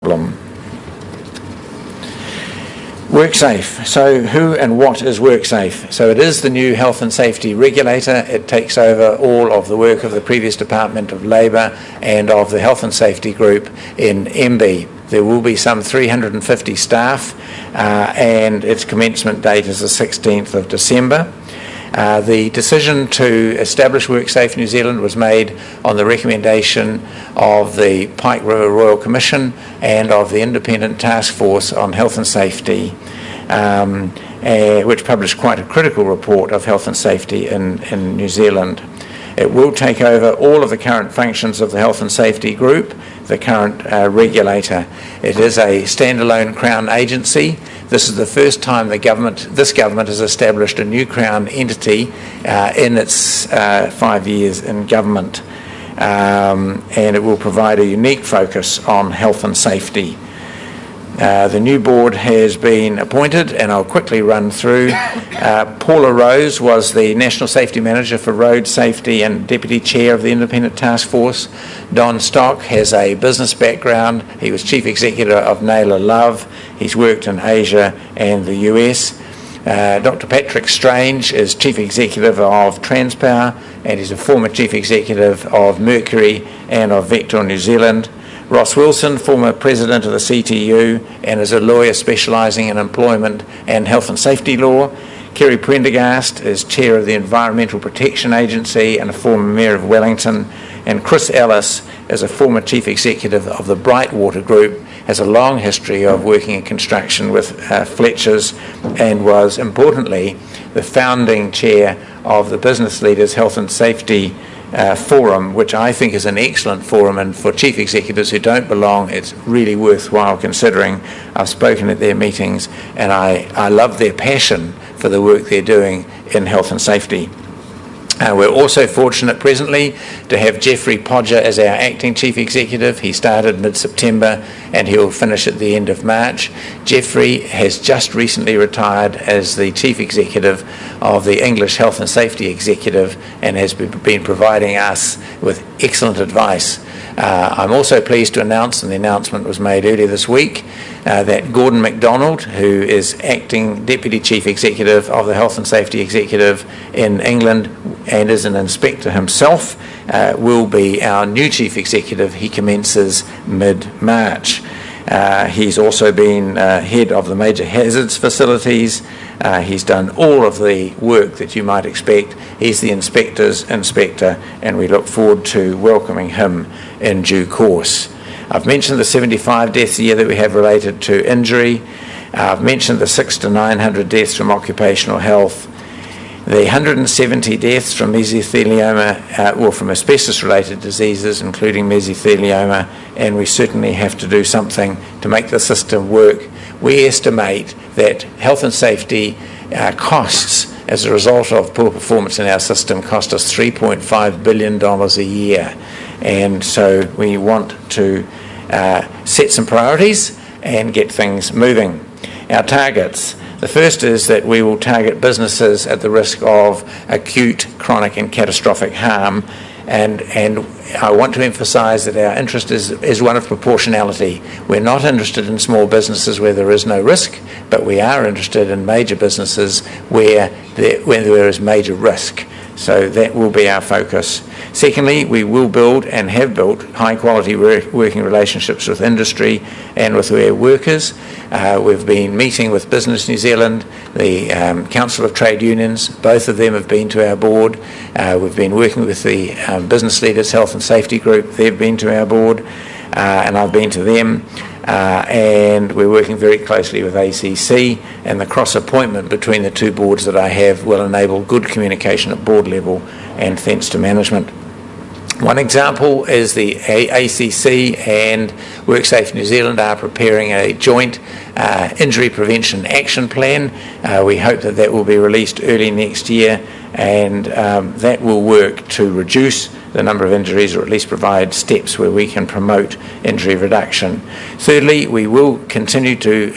problem. WorkSafe. So who and what is WorkSafe? So it is the new health and safety regulator. It takes over all of the work of the previous Department of Labour and of the Health and Safety Group in MB. There will be some 350 staff and its commencement date is the 16th of December. The decision to establish WorkSafe New Zealand was made on the recommendation of the Pike River Royal Commission and of the Independent Task Force on Health and Safety, which published quite a critical report of health and safety in New Zealand. It will take over all of the current functions of the Health and Safety Group, the current regulator. It is a standalone Crown agency. This is the first time this government has established a new Crown entity in its 5 years in government, and it will provide a unique focus on health and safety. The new board has been appointed, and I'll quickly run through. Paula Rose was the National Safety Manager for Road Safety and Deputy Chair of the Independent Task Force. Don Stock has a business background. He was Chief Executive of Naylor Love. He's worked in Asia and the US. Dr. Patrick Strange is Chief Executive of Transpower, and he's a former Chief Executive of Mercury and of Vector New Zealand. Ross Wilson, former President of the CTU and is a lawyer specialising in employment and health and safety law. Kerry Prendergast is Chair of the Environmental Protection Agency and a former Mayor of Wellington. And Chris Ellis is a former Chief Executive of the Brightwater Group, has a long history of working in construction with Fletchers, and was, importantly, the founding chair of the Business Leaders Health and Safety Forum, which I think is an excellent forum, and for chief executives who don't belong, it's really worthwhile considering. I've spoken at their meetings, and I love their passion for the work they're doing in health and safety. We're also fortunate presently to have Geoffrey Podger as our acting chief executive. He started mid-September and he'll finish at the end of March. Geoffrey has just recently retired as the chief executive of the English Health and Safety Executive and has been providing us with excellent advice. I'm also pleased to announce, and the announcement was made earlier this week, that Gordon MacDonald, who is acting Deputy Chief Executive of the Health and Safety Executive in England and is an inspector himself, will be our new Chief Executive. He commences mid-March. He's also been head of the major hazards facilities. He's done all of the work that you might expect. He's the inspector's inspector, and we look forward to welcoming him in due course. I've mentioned the 75 deaths a year that we have related to injury. I've mentioned the 600 to 900 deaths from occupational health. The 170 deaths from mesothelioma, or from asbestos-related diseases, including mesothelioma, and we certainly have to do something to make the system work. We estimate that health and safety costs, as a result of poor performance in our system, cost us $3.5 billion a year. And so we want to set some priorities and get things moving. Our targets. The first is that we will target businesses at the risk of acute, chronic and catastrophic harm, and I want to emphasise that our interest is one of proportionality. We're not interested in small businesses where there is no risk, but we are interested in major businesses where there is major risk. So that will be our focus. Secondly, we will build and have built high-quality working relationships with industry and with our workers. We've been meeting with Business New Zealand, the Council of Trade Unions. Both of them have been to our board. We've been working with the Business Leaders Health and Safety Group. They've been to our board, and I've been to them. And we're working very closely with ACC, and the cross-appointment between the two boards that I have will enable good communication at board level and thence to management. One example is the ACC and WorkSafe New Zealand are preparing a joint injury prevention action plan. We hope that that will be released early next year, and that will work to reduce the number of injuries, or at least provide steps where we can promote injury reduction. Thirdly, we will continue to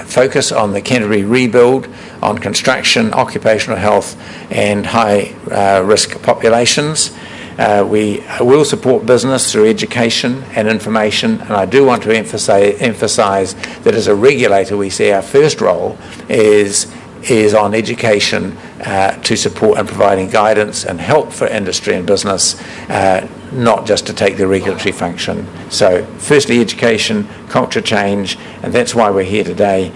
focus on the Canterbury rebuild, on construction, occupational health and high risk populations. We will support business through education and information, and I do want to emphasise that as a regulator we see our first role is on education to support and providing guidance and help for industry and business, not just to take the regulatory function. So firstly education, culture change, and that's why we're here today,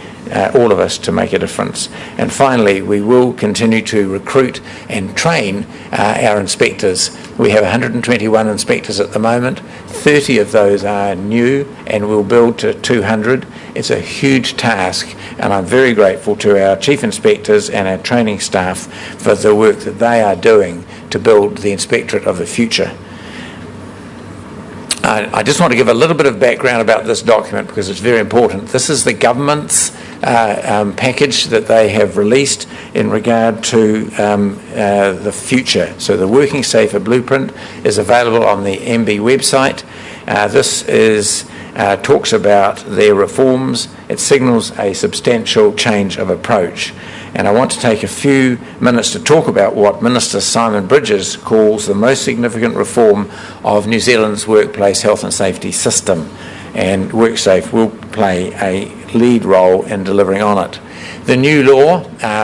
all of us, to make a difference. And finally, we will continue to recruit and train our inspectors. We have 121 inspectors at the moment. 30 of those are new, and we'll build to 200. It's a huge task, and I'm very grateful to our chief inspectors and our training staff for the work that they are doing to build the inspectorate of the future. I just want to give a little bit of background about this document because it's very important. This is the government's package that they have released in regard to the future. So the Working Safer Blueprint is available on the MB website. This talks about their reforms. It signals a substantial change of approach. And I want to take a few minutes to talk about what Minister Simon Bridges calls the most significant reform of New Zealand's workplace health and safety system. And WorkSafe will play a lead role in delivering on it. The new law,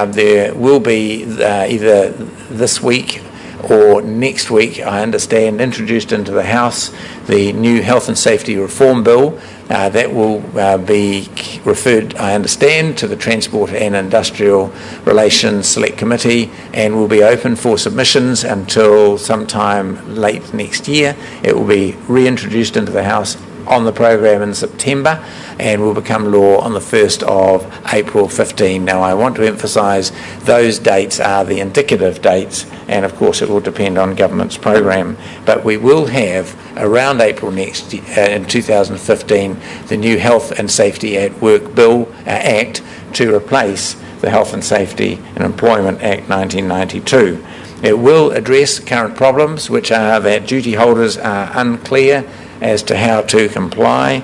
there will be either this week or next week, I understand, introduced into the House, the new Health and Safety Reform Bill. That will be referred, I understand, to the Transport and Industrial Relations Select Committee and will be open for submissions until sometime late next year. It will be reintroduced into the House on the program in September and will become law on the 1st of April 15. Now, I want to emphasise those dates are the indicative dates, and of course it will depend on government's program, but we will have around April next year, in 2015, the new Health and Safety at Work Bill Act to replace the Health and Safety and Employment Act 1992. It will address current problems, which are that duty holders are unclear as to how to comply.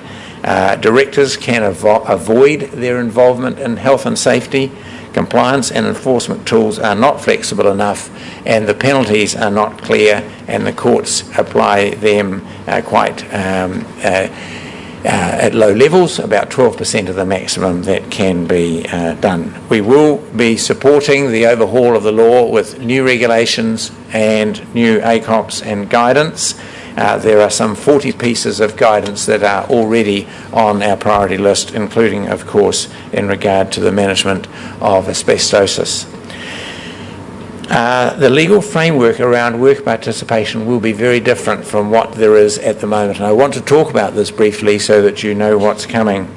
Directors can avoid their involvement in health and safety. Compliance and enforcement tools are not flexible enough, and the penalties are not clear, and the courts apply them quite at low levels, about 12% of the maximum that can be done. We will be supporting the overhaul of the law with new regulations and new ACOPs and guidance. There are some 40 pieces of guidance that are already on our priority list, including, of course, in regard to the management of asbestosis. The legal framework around work participation will be very different from what there is at the moment, and I want to talk about this briefly so that you know what's coming.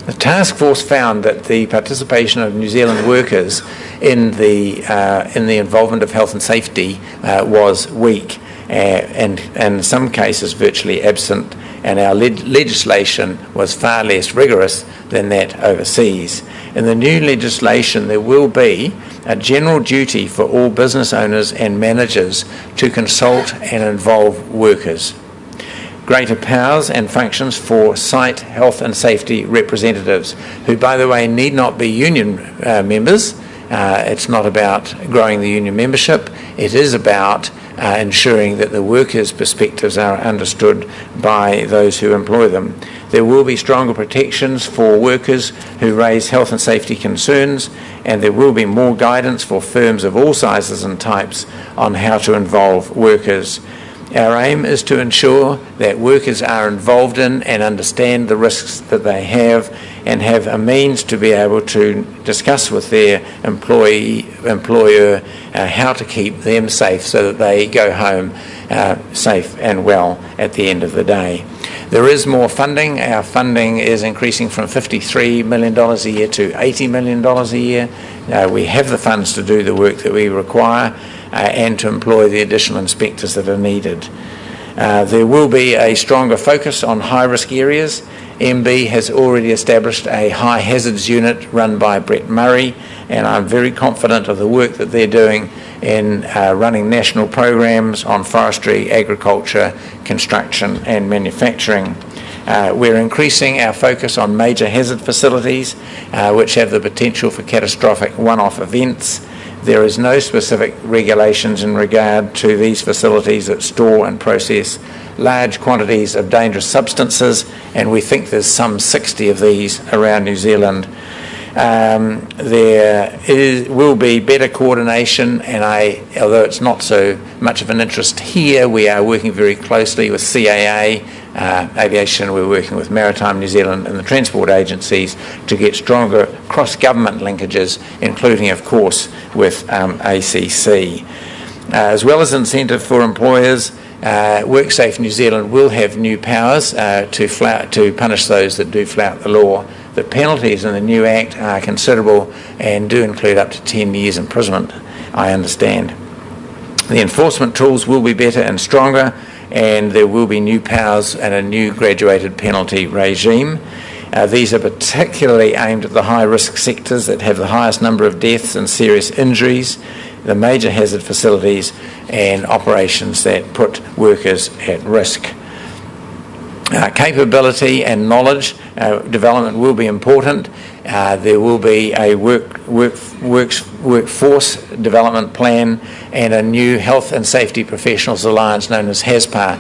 The task force found that the participation of New Zealand workers in the involvement of health and safety was weak. And in some cases virtually absent, and our legislation was far less rigorous than that overseas. In the new legislation, there will be a general duty for all business owners and managers to consult and involve workers. Greater powers and functions for site health and safety representatives, who, by the way, need not be union members. It's not about growing the union membership. It is about ensuring that the workers' perspectives are understood by those who employ them. There will be stronger protections for workers who raise health and safety concerns, and there will be more guidance for firms of all sizes and types on how to involve workers. Our aim is to ensure that workers are involved in and understand the risks that they have, and have a means to be able to discuss with their employer how to keep them safe so that they go home safe and well at the end of the day. There is more funding. Our funding is increasing from $53 million a year to $80 million a year. We have the funds to do the work that we require and to employ the additional inspectors that are needed. There will be a stronger focus on high-risk areas. MB has already established a high hazards unit run by Brett Murray, and I'm very confident of the work that they're doing in running national programs on forestry, agriculture, construction and manufacturing. We're increasing our focus on major hazard facilities which have the potential for catastrophic one-off events. There is no specific regulations in regard to these facilities that store and process large quantities of dangerous substances, and we think there's some 60 of these around New Zealand. Will be better coordination, and although it's not so much of an interest here, we are working very closely with CAA, Aviation. We're working with Maritime New Zealand and the transport agencies to get stronger cross-government linkages, including, of course, with ACC. As well as incentive for employers, WorkSafe New Zealand will have new powers to punish those that do flout the law. The penalties in the new Act are considerable and do include up to 10 years imprisonment, I understand. The enforcement tools will be better and stronger, and there will be new powers and a new graduated penalty regime. These are particularly aimed at the high-risk sectors that have the highest number of deaths and serious injuries, the major hazard facilities and operations that put workers at risk. Capability and knowledge development will be important. There will be a workforce development plan and a new Health and Safety Professionals Alliance known as HASPAR.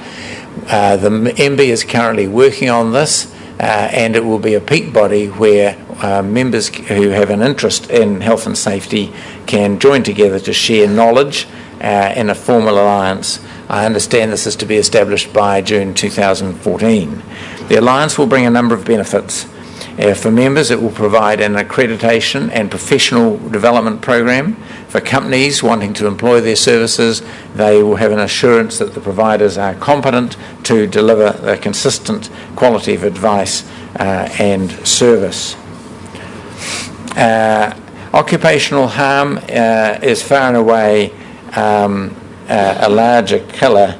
The MB is currently working on this, and it will be a peak body where members who have an interest in health and safety can join together to share knowledge in a formal alliance. I understand this is to be established by June 2014. The alliance will bring a number of benefits. For members, it will provide an accreditation and professional development program. For companies wanting to employ their services, they will have an assurance that the providers are competent to deliver a consistent quality of advice and service. Occupational harm is far and away a larger killer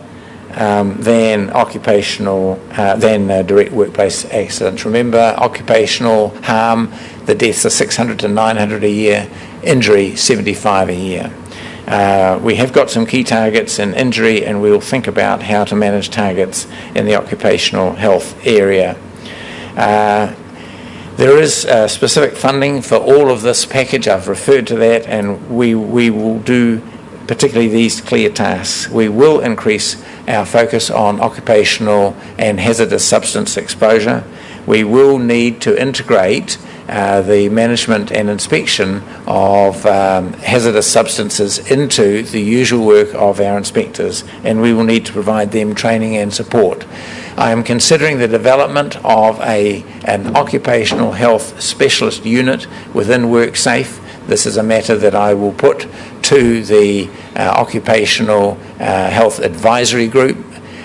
than direct workplace accidents. Remember, occupational harm, the deaths are 600 to 900 a year, injury 75 a year. We have got some key targets in injury, and we'll think about how to manage targets in the occupational health area. There is specific funding for all of this package. I've referred to that, and we will do particularly these clear tasks. We will increase our focus on occupational and hazardous substance exposure. We will need to integrate the management and inspection of hazardous substances into the usual work of our inspectors, and we will need to provide them training and support. I am considering the development of an occupational health specialist unit within WorkSafe. This is a matter that I will put to the Occupational Health Advisory Group.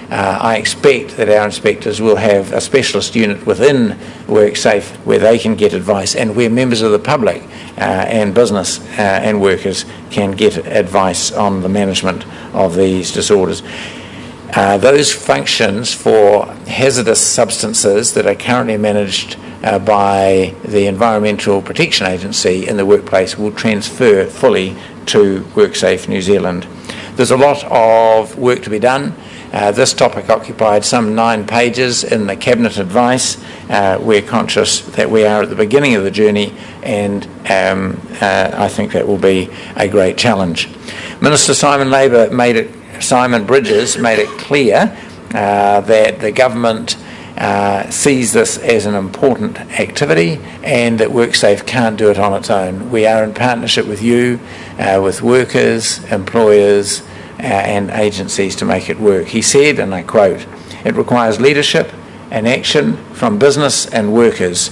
I expect that our inspectors will have a specialist unit within WorkSafe where they can get advice, and where members of the public and business and workers can get advice on the management of these disorders. Those functions for hazardous substances that are currently managed by the Environmental Protection Agency in the workplace will transfer fully to WorkSafe New Zealand. There's a lot of work to be done. This topic occupied some 9 pages in the Cabinet advice. We're conscious that we are at the beginning of the journey, and I think that will be a great challenge. Minister Simon Bridges made it clear that the government sees this as an important activity, and that WorkSafe can't do it on its own. We are in partnership with you, with workers, employers, and agencies to make it work. He said, and I quote, "It requires leadership and action from business and workers,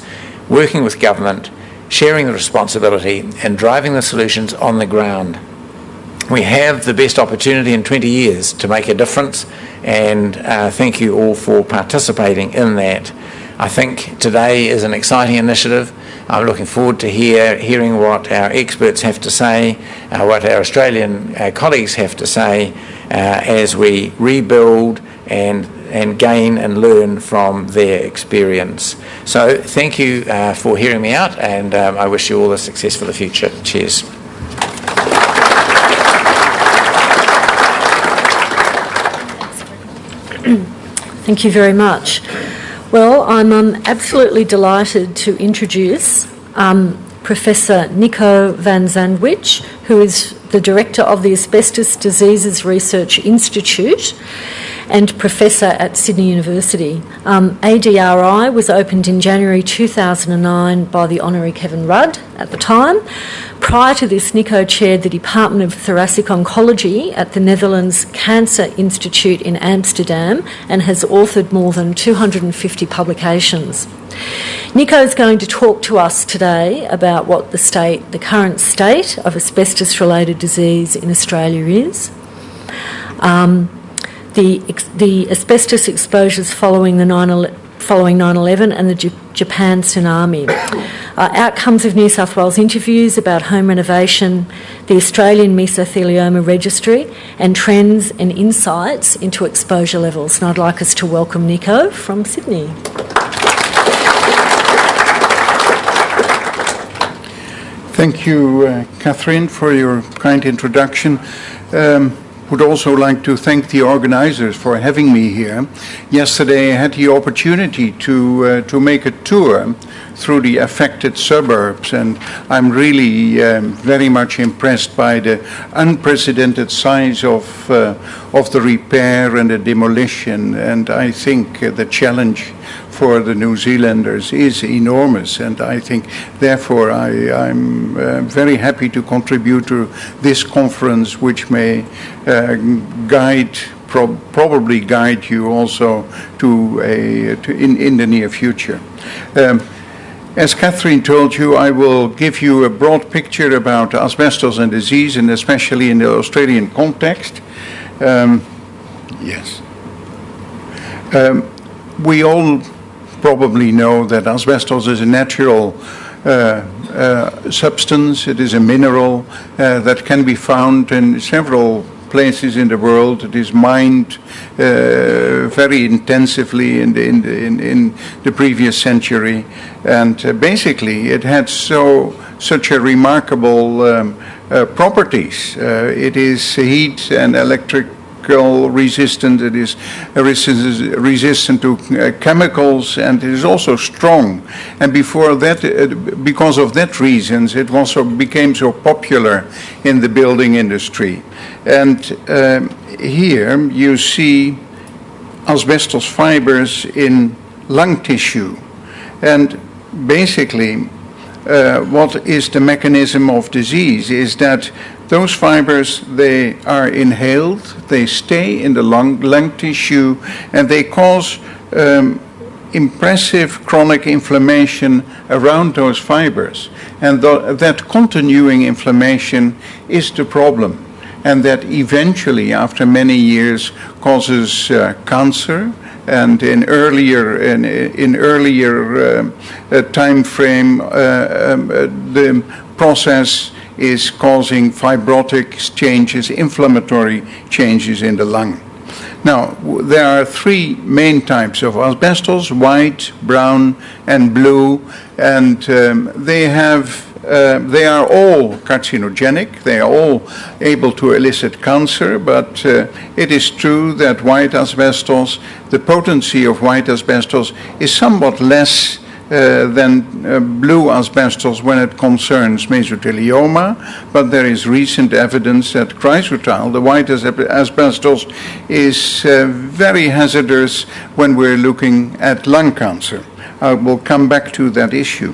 working with government, sharing the responsibility, and driving the solutions on the ground. We have the best opportunity in 20 years to make a difference, and thank you all for participating in that." I think today is an exciting initiative. I'm looking forward to hearing what our experts have to say, what our Australian colleagues have to say as we rebuild and gain and learn from their experience. So thank you for hearing me out, and I wish you all the success for the future. Cheers. Thank you very much. Well, I'm absolutely delighted to introduce Professor Nico van Zandwich, who is the Director of the Asbestos Diseases Research Institute and Professor at Sydney University. ADRI was opened in January 2009 by the Honorary Kevin Rudd at the time. Prior to this, Nico chaired the Department of Thoracic Oncology at the Netherlands Cancer Institute in Amsterdam and has authored more than 250 publications. Nico is going to talk to us today about what the current state of asbestos-related disease in Australia is, the asbestos exposures following 9/11 and the Japan tsunami, outcomes of New South Wales interviews about home renovation, the Australian Mesothelioma Registry, and trends and insights into exposure levels. And I'd like us to welcome Nico from Sydney. Thank you, Catherine, for your kind introduction. Would also like to thank the organisers for having me here. Yesterday I had the opportunity to make a tour through the affected suburbs, and I'm really very much impressed by the unprecedented size of the repair and the demolition, and I think the challenge for the New Zealanders is enormous, and I think therefore I'm very happy to contribute to this conference, which may probably guide you also in the near future. As Catherine told you, I will give you a broad picture about asbestos and disease, and especially in the Australian context. We all probably know that asbestos is a natural substance. It is a mineral that can be found in several places in the world. It is mined very intensively in the previous century, and basically it had such a remarkable properties. It is heat and electrical resistant. It is resistant to chemicals, and it is also strong. And before that, because of that reasons, it also became so popular in the building industry. And here you see asbestos fibers in lung tissue. And basically, what is the mechanism of disease is that those fibers, they are inhaled, they stay in the lung tissue, and they cause impressive chronic inflammation around those fibers. And that continuing inflammation is the problem. And that eventually, after many years, causes cancer. And in earlier time frame, the process is causing fibrotic changes, inflammatory changes in the lung. Now, there are three main types of asbestos: white, brown, and blue, and they are all carcinogenic. They are all able to elicit cancer, but it is true that white asbestos, the potency of white asbestos is somewhat less than blue asbestos when it concerns mesothelioma, but there is recent evidence that chrysotile, the white asbestos, is very hazardous when we're looking at lung cancer. I will come back to that issue.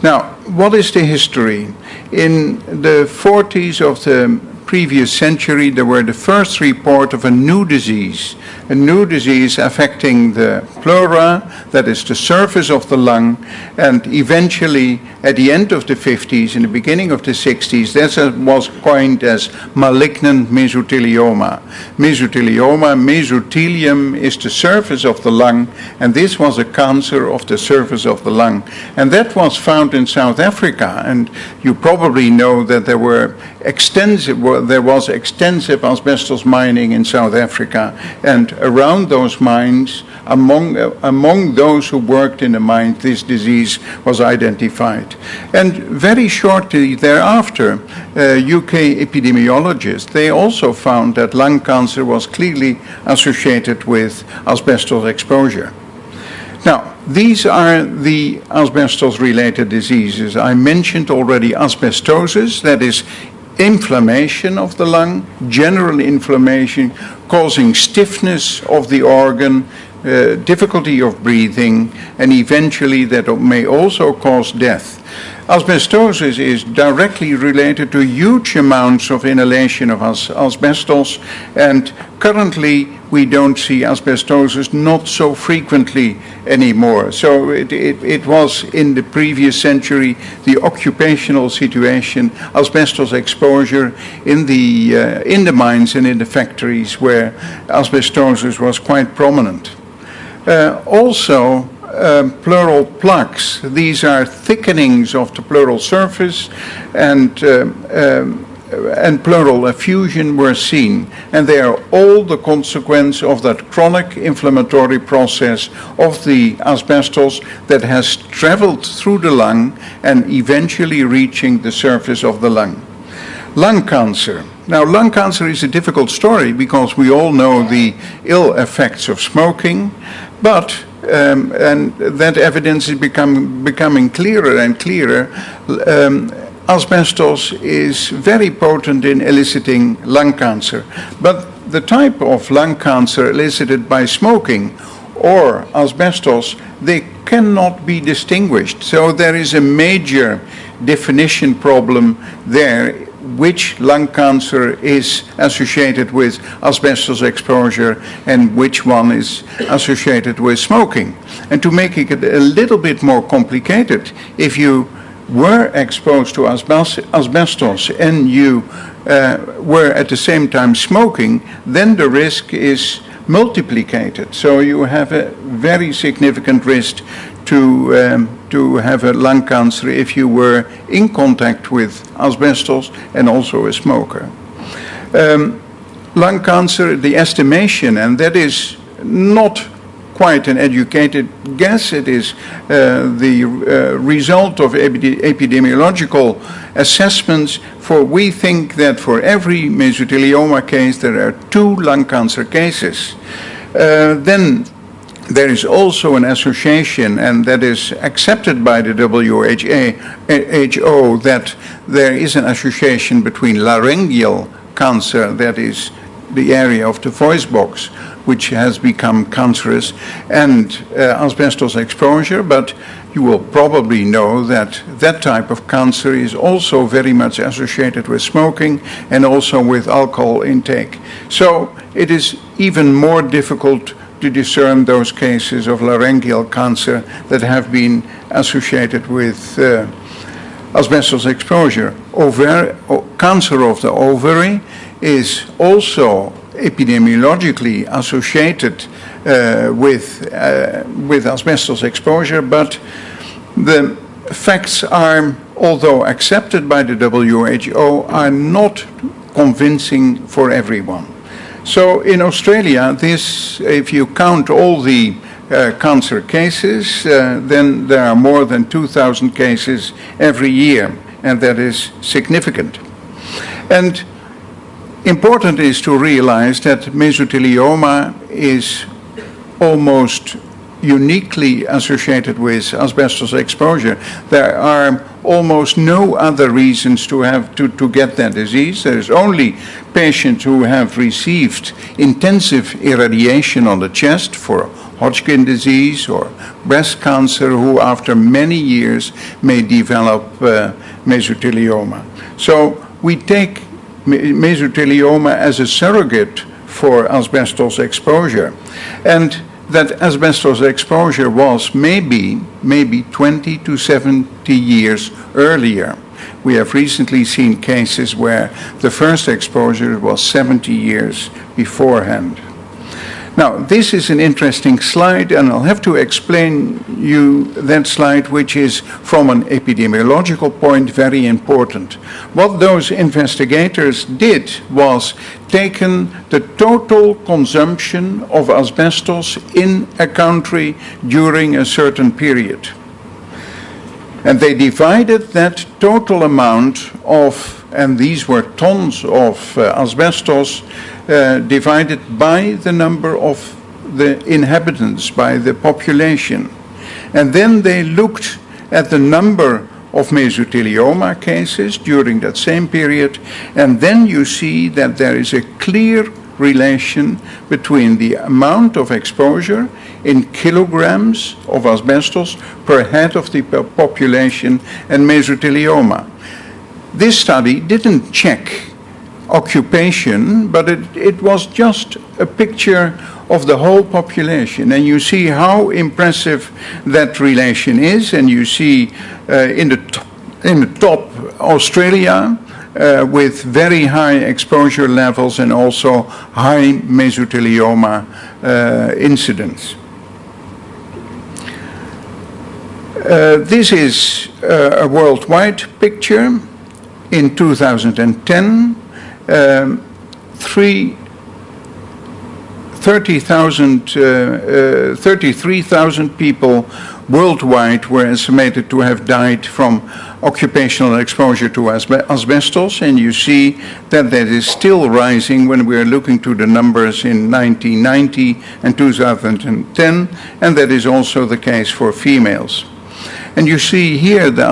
Now, what is the history? In the 40s of the previous century, there were the first report of a new disease affecting the pleura, that is the surface of the lung, and eventually at the end of the 50s, in the beginning of the 60s, that was coined as malignant mesothelioma. Mesothelium is the surface of the lung, and this was a cancer of the surface of the lung. And that was found in South Africa, and you probably know that there was extensive asbestos mining in South Africa, and around those mines, among those who worked in the mines, this disease was identified. And very shortly thereafter, UK epidemiologists, they also found that lung cancer was clearly associated with asbestos exposure. Now, these are the asbestos-related diseases. I mentioned already asbestosis, that is inflammation of the lung, general inflammation, causing stiffness of the organ, difficulty of breathing, and eventually that may also cause death. Asbestosis is directly related to huge amounts of inhalation of asbestos, and currently we don't see asbestosis not so frequently anymore. So it was in the previous century the occupational situation, asbestos exposure in the mines and in the factories where asbestosis was quite prominent. Also, pleural plaques. These are thickenings of the pleural surface, and pleural effusion were seen, and they are all the consequence of that chronic inflammatory process of the asbestos that has traveled through the lung and eventually reaching the surface of the lung. Lung cancer. Now, lung cancer is a difficult story because we all know the ill effects of smoking, but and that evidence is becoming clearer and clearer. Asbestos is very potent in eliciting lung cancer, but the type of lung cancer elicited by smoking or asbestos, they cannot be distinguished. So there is a major definition problem there, which lung cancer is associated with asbestos exposure and which one is associated with smoking. And to make it a little bit more complicated, if you were exposed to asbestos and you were at the same time smoking, then the risk is multiplicated. So you have a very significant risk to have a lung cancer if you were in contact with asbestos and also a smoker. Lung cancer, the estimation, and that is not quite an educated guess, it is the result of epidemiological assessments. For we think that for every mesothelioma case there are 2 lung cancer cases. Then there is also an association, and that is accepted by the WHO, that there is an association between laryngeal cancer, that is the area of the voice box, which has become cancerous, and asbestos exposure. But you will probably know that that type of cancer is also very much associated with smoking and also with alcohol intake. So it is even more difficult to discern those cases of laryngeal cancer that have been associated with asbestos exposure. Cancer of the ovary is also epidemiologically associated with asbestos exposure, but the facts are, although accepted by the WHO, are not convincing for everyone. So in Australia, if you count all the cancer cases, then there are more than 2,000 cases every year, and that is significant. And important is to realize that mesothelioma is almost uniquely associated with asbestos exposure. There are almost no other reasons to get that disease. There's only patients who have received intensive irradiation on the chest for Hodgkin disease or breast cancer, who after many years may develop mesothelioma. So we take mesothelioma as a surrogate for asbestos exposure, and that asbestos exposure was maybe 20 to 70 years earlier. We have recently seen cases where the first exposure was 70 years beforehand. Now, this is an interesting slide, and I'll have to explain you that slide, which is from an epidemiological point very important. What those investigators did was taken the total consumption of asbestos in a country during a certain period. And they divided that total amount of, and these were tons of asbestos, divided by the number of the inhabitants, by the population. And then they looked at the number of mesothelioma cases during that same period, and then you see that there is a clear relation between the amount of exposure in kilograms of asbestos per head of the population and mesothelioma. This study didn't check occupation, but it was just a picture of the whole population, and you see how impressive that relation is, and you see in the top Australia with very high exposure levels and also high mesothelioma incidence. This is a worldwide picture. In 2010, 33,000 people worldwide were estimated to have died from occupational exposure to asbestos, and you see that that is still rising when we are looking to the numbers in 1990 and 2010, and that is also the case for females. And you see here the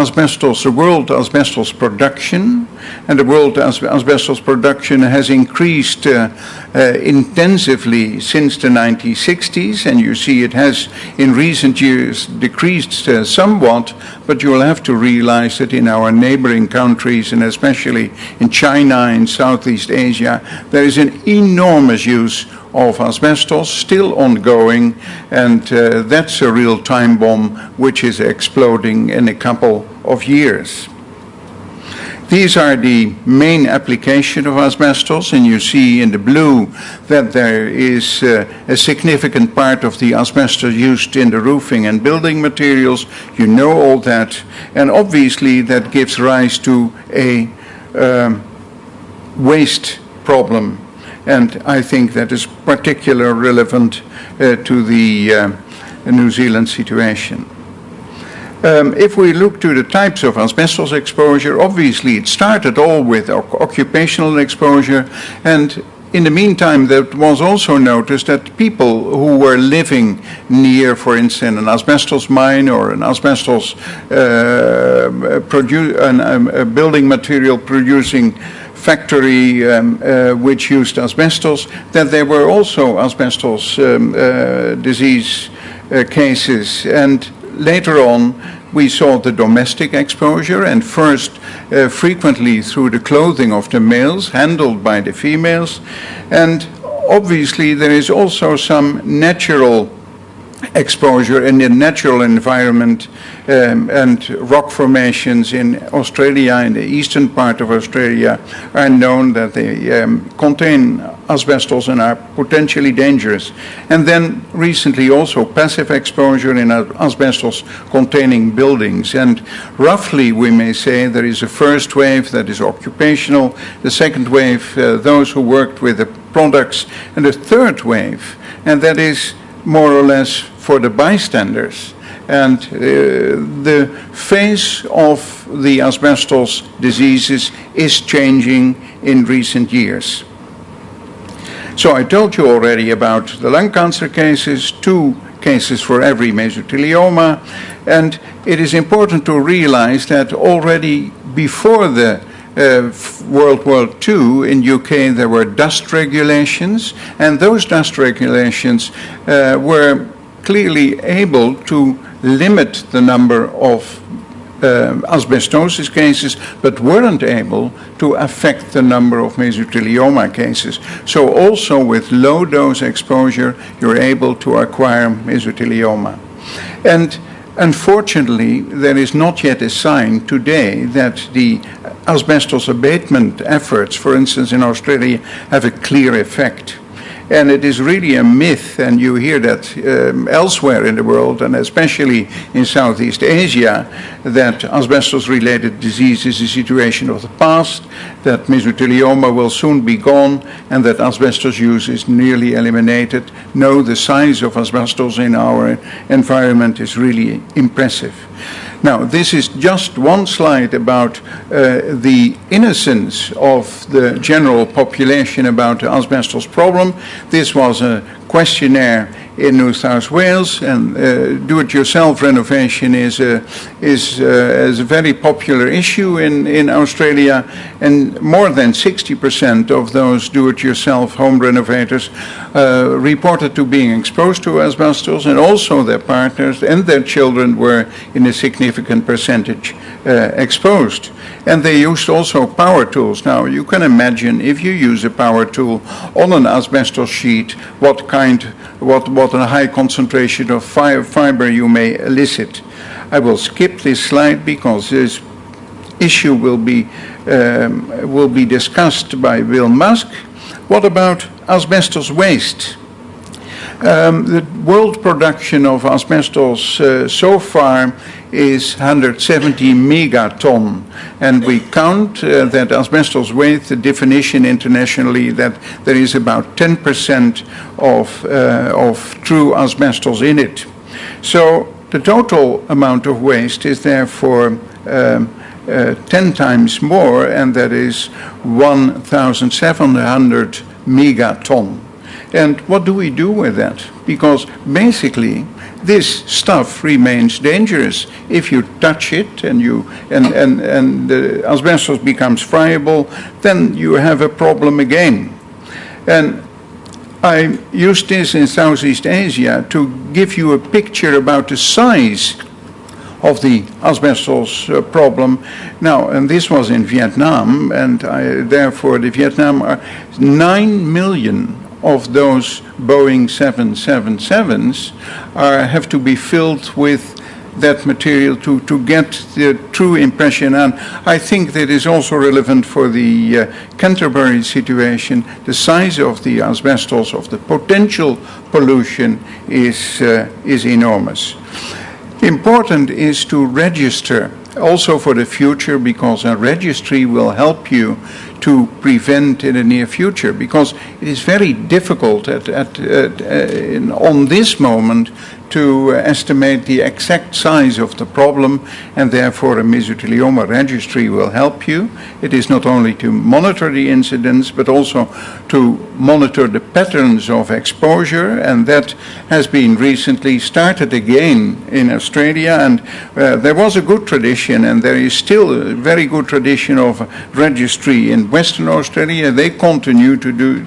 world asbestos production, and the world asbestos production has increased intensively since the 1960s, and you see it has in recent years decreased somewhat, but you will have to realize that in our neighboring countries, and especially in China and Southeast Asia, there is an enormous use of asbestos still ongoing, and that's a real time bomb which is exploding in a couple of years. These are the main application of asbestos, and you see in the blue that there is a significant part of the asbestos used in the roofing and building materials. You know all that, and obviously that gives rise to a waste problem. And I think that is particularly relevant to the New Zealand situation. If we look to the types of asbestos exposure, obviously it started all with occupational exposure, and in the meantime there was also noticed that people who were living near, for instance, an asbestos mine or an asbestos building material producing factory which used asbestos, that there were also asbestos disease cases. And later on we saw the domestic exposure, and first frequently through the clothing of the males, handled by the females. And obviously there is also some natural exposure in the natural environment, and rock formations in Australia, in the eastern part of Australia, are known that they contain asbestos and are potentially dangerous. And then recently also passive exposure in asbestos containing buildings. And roughly we may say there is a first wave that is occupational, the second wave those who worked with the products, and the third wave, and that is more or less for the bystanders. And the face of the asbestos diseases is changing in recent years. So I told you already about the lung cancer cases, 2 cases for every mesothelioma, and it is important to realize that already before the World War II in UK there were dust regulations, and those dust regulations were clearly able to limit the number of asbestosis cases, but weren't able to affect the number of mesothelioma cases. So also with low dose exposure you're able to acquire mesothelioma. And unfortunately, there is not yet a sign today that the asbestos abatement efforts, for instance in Australia, have a clear effect. And it is really a myth, and you hear that elsewhere in the world, and especially in Southeast Asia, that asbestos-related disease is a situation of the past, that mesothelioma will soon be gone, and that asbestos use is nearly eliminated. No, the size of asbestos in our environment is really impressive. Now, this is just one slide about the innocence of the general population about the asbestos problem. This was a questionnaire in New South Wales, and do-it-yourself renovation is a very popular issue in Australia, and more than 60% of those do-it-yourself home renovators reported to being exposed to asbestos, and also their partners and their children were in a significant percentage exposed. And they used also power tools. Now, you can imagine if you use a power tool on an asbestos sheet, what a high concentration of fiber you may elicit. I will skip this slide because this issue will be discussed by Will Musk. What about asbestos waste? The world production of asbestos so far is 170 megaton, and we count that asbestos waste, the definition internationally, that there is about 10% of true asbestos in it. So the total amount of waste is therefore 10 times more, and that is 1,700 megaton. And what do we do with that? Because basically, this stuff remains dangerous. If you touch it and the asbestos becomes friable, then you have a problem again. And I used this in Southeast Asia to give you a picture about the size of the asbestos problem. Now, and this was in Vietnam, and therefore the Vietnam are 9 million of those Boeing 777s have to be filled with that material to get the true impression. And I think that is also relevant for the Canterbury situation. The size of the asbestos, of the potential pollution, is enormous. Important is to register also for the future, because a registry will help you to prevent in the near future, because it is very difficult on this moment to estimate the exact size of the problem, and therefore a mesothelioma registry will help you. It is not only to monitor the incidence, but also to monitor the patterns of exposure, and that has been recently started again in Australia, and there was a good tradition, and there is still a very good tradition of registry in Western Australia. They continue to do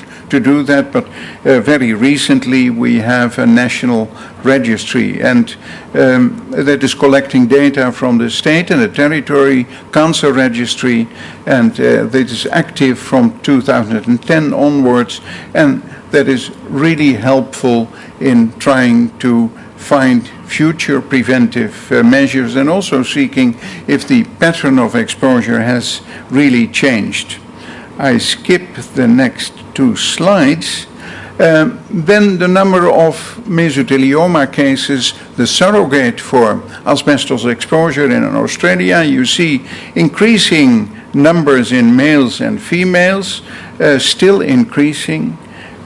that, but very recently we have a national registry, and that is collecting data from the state and the territory cancer registry, and that is active from 2010 onwards, and that is really helpful in trying to find future preventive measures, and also seeking if the pattern of exposure has really changed. I skip the next two slides. Then the number of mesothelioma cases, the surrogate for asbestos exposure in Australia, you see increasing numbers in males and females, still increasing.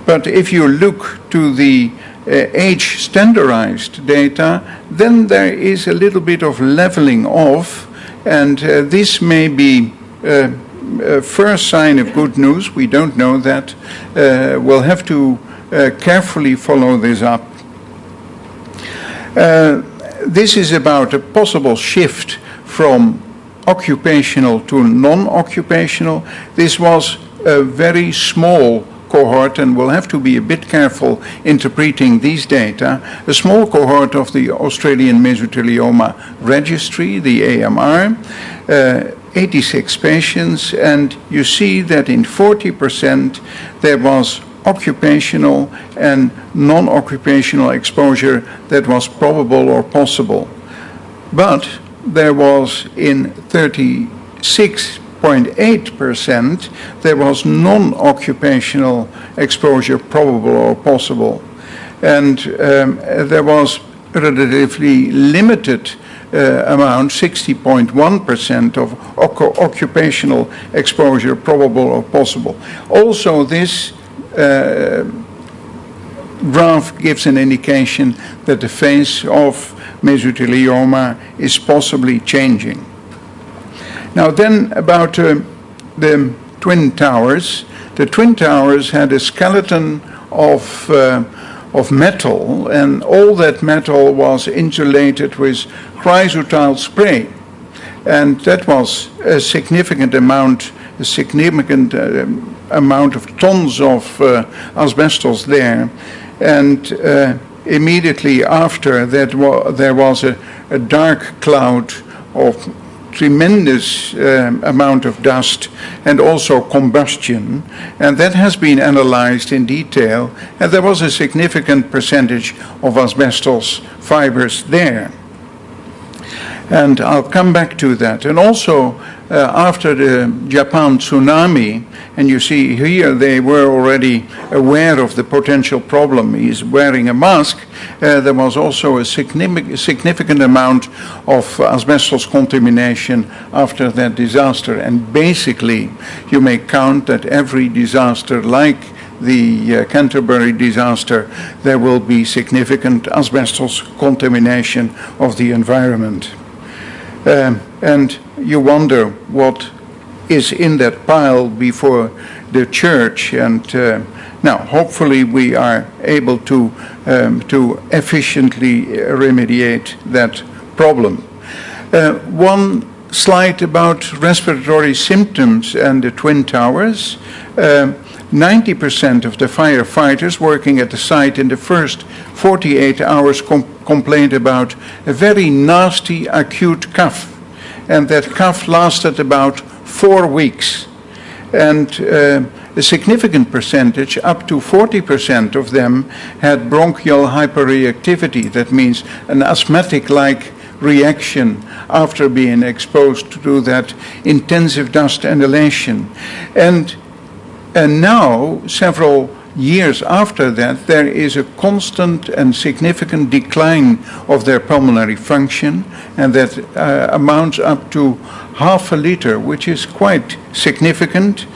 But if you look to the age standardized data, then there is a little bit of leveling off, and this may be a first sign of good news. We don't know that. We'll have to carefully follow this up. This is about a possible shift from occupational to non-occupational. This was a very small cohort, and we'll have to be a bit careful interpreting these data. A small cohort of the Australian Mesothelioma Registry, the AMR, 86 patients, and you see that in 40% there was occupational and non-occupational exposure that was probable or possible. But there was in 36.8% there was non-occupational exposure probable or possible. And there was relatively limited amount, 60.1% of occupational exposure probable or possible. Also, this graph gives an indication that the face of mesothelioma is possibly changing. Now then, about the Twin Towers. The Twin Towers had a skeleton of of metal, and all that metal was insulated with chrysotile spray. And that was a significant amount of tons of asbestos there. And immediately after that, there was a dark cloud of tremendous amount of dust and also combustion, and that has been analyzed in detail, and there was a significant percentage of asbestos fibers there. And I'll come back to that. And also, after the Japan tsunami, and you see here they were already aware of the potential problem. He's wearing a mask. There was also a significant amount of asbestos contamination after that disaster. And basically, you may count that every disaster like the Canterbury disaster, there will be significant asbestos contamination of the environment. And you wonder what is in that pile before the church. And now, hopefully, we are able to efficiently remediate that problem. One slide about respiratory symptoms and the Twin Towers. 90% of the firefighters working at the site in the first 48 hours complained about a very nasty acute cough. And that cough lasted about 4 weeks. And a significant percentage, up to 40% of them, had bronchial hyperreactivity. That means an asthmatic-like reaction after being exposed to that intensive dust inhalation. And now, several years after that, there is a constant and significant decline of their pulmonary function, and that amounts up to half a liter, which is quite significant.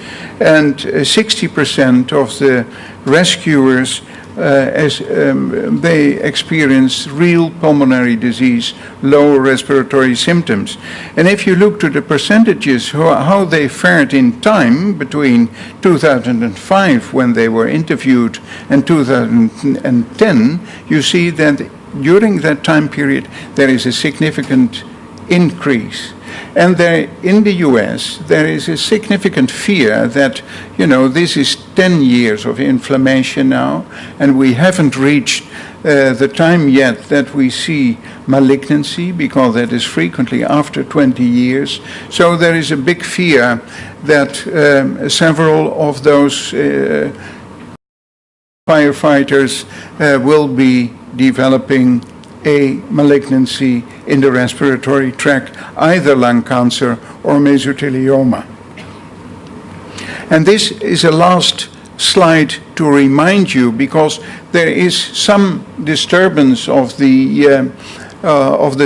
And 60% of the rescuers they experience real pulmonary disease, low respiratory symptoms. And if you look to the percentages, how they fared in time between 2005, when they were interviewed, and 2010, you see that during that time period, there is a significant increase. And there, in the US, there is a significant fear that, this is 10 years of inflammation now, and we haven't reached the time yet that we see malignancy, because that is frequently after 20 years. So there is a big fear that several of those firefighters will be developing a malignancy in the respiratory tract, either lung cancer or mesothelioma. And this is a last slide to remind you, because there is some disturbance of the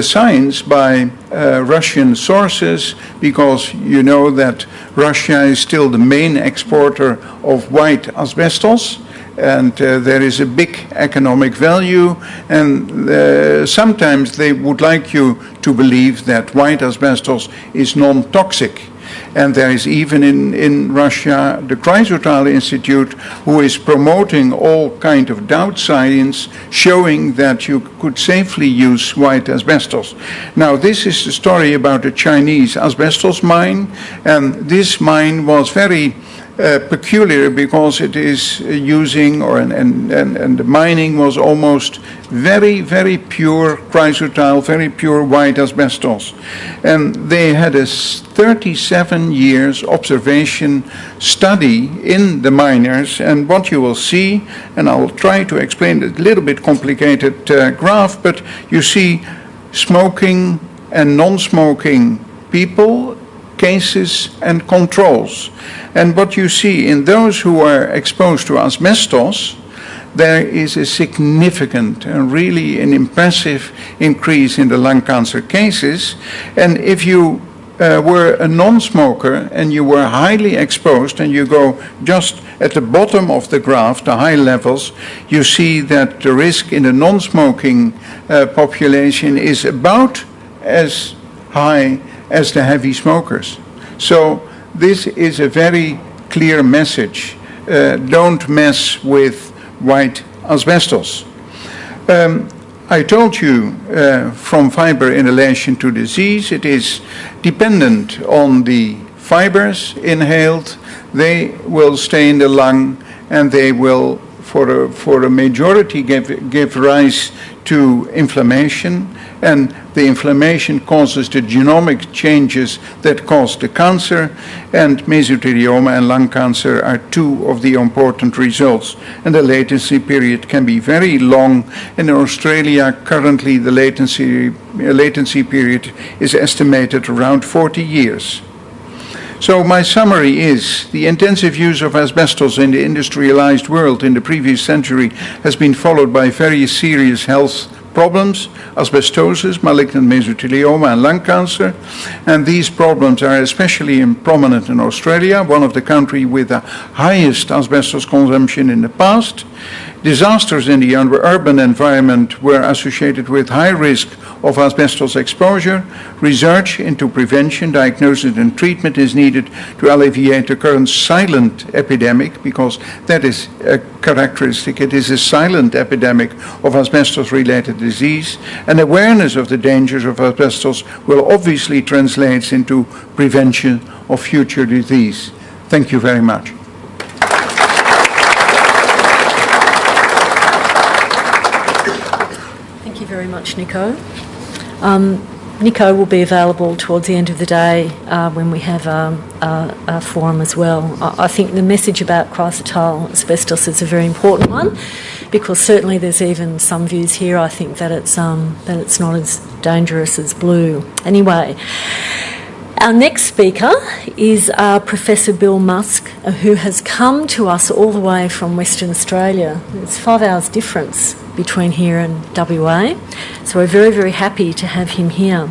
science by Russian sources, because you know that Russia is still the main exporter of white asbestos. And there is a big economic value, and sometimes they would like you to believe that white asbestos is non-toxic. And there is even in Russia the Chrysotile Institute, who is promoting all kind of doubt science, showing that you could safely use white asbestos. Now, this is the story about a Chinese asbestos mine, and this mine was very peculiar, because it is using, and the mining was almost very, very pure chrysotile, very pure white asbestos. And they had a 37 years observation study in the miners, and what you will see, and I will try to explain it, a little bit complicated graph, but you see smoking and non-smoking people, cases and controls. And what you see in those who are exposed to asbestos, there is a significant and really an impressive increase in the lung cancer cases. And if you were a non-smoker and you were highly exposed, and you go just at the bottom of the graph, the high levels, you see that the risk in the non-smoking population is about as high as the heavy smokers. So this is a very clear message. Don't mess with white asbestos. I told you from fiber in relation to disease, it is dependent on the fibers inhaled. They will stay in the lung, and they will, for a majority, give rise to inflammation, and the inflammation causes the genomic changes that cause the cancer, and mesothelioma and lung cancer are two of the important results. And the latency period can be very long. In Australia, currently the latency period is estimated around 40 years. So my summary is, the intensive use of asbestos in the industrialized world in the previous century has been followed by very serious health problems: asbestosis, malignant mesothelioma, and lung cancer. And these problems are especially prominent in Australia, one of the countries with the highest asbestos consumption in the past. Disasters in the urban environment were associated with high risk of asbestos exposure. Research into prevention, diagnosis, and treatment is needed to alleviate the current silent epidemic, because that is a characteristic. It is a silent epidemic of asbestos-related disease, and awareness of the dangers of asbestos will obviously translate into prevention of future disease. Thank you very much. Thank you very much, Nico. Nico will be available towards the end of the day when we have a forum as well. I think the message about chrysotile asbestos is a very important one, because certainly there's even some views here, I think, that it's not as dangerous as blue. Anyway, our next speaker is Professor Bill Musk, who has come to us all the way from Western Australia. It's 5 hours difference between here and WA, so we're very, very happy to have him here.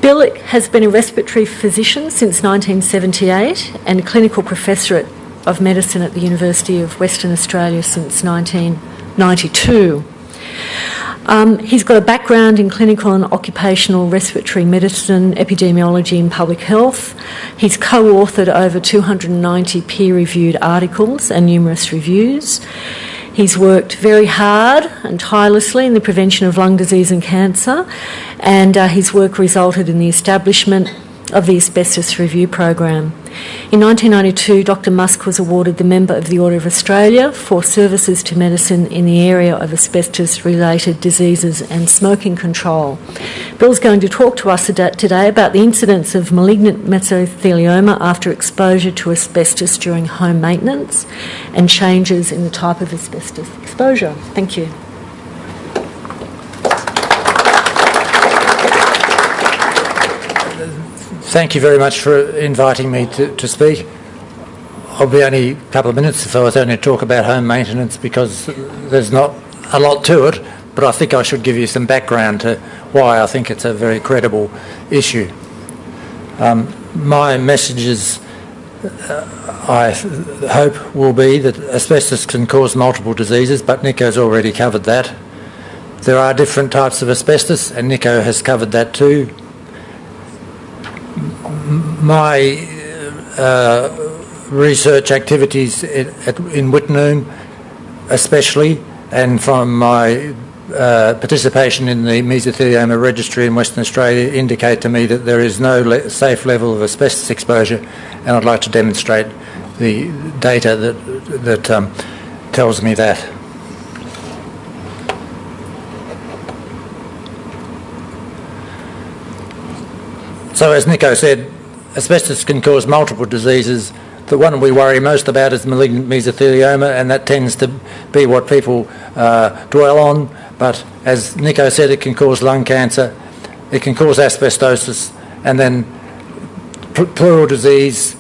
Bill has been a respiratory physician since 1978 and a clinical professor of medicine at the University of Western Australia since 1992. He's got a background in clinical and occupational respiratory medicine, epidemiology and public health. He's co-authored over 290 peer-reviewed articles and numerous reviews. He's worked very hard and tirelessly in the prevention of lung disease and cancer, and his work resulted in the establishment of the Asbestos Review Program. In 1992, Dr. Musk was awarded the Member of the Order of Australia for services to medicine in the area of asbestos-related diseases and smoking control. Bill's going to talk to us today about the incidence of malignant mesothelioma after exposure to asbestos during home maintenance and changes in the type of asbestos exposure. Thank you. Thank you very much for inviting me to speak. I'll be only a couple of minutes if I was only to talk about home maintenance, because there's not a lot to it, but I think I should give you some background to why I think it's a very credible issue. My messages, I hope, will be that asbestos can cause multiple diseases, but Nico's already covered that. There are different types of asbestos, and Nico has covered that too. My research activities in Wittenoom especially, and from my participation in the mesothelioma registry in Western Australia, indicate to me that there is no safe level of asbestos exposure, and I'd like to demonstrate the data that tells me that. So as Nico said, asbestos can cause multiple diseases. The one we worry most about is malignant mesothelioma, and that tends to be what people dwell on. But as Nico said, it can cause lung cancer, it can cause asbestosis, and then pleural disease,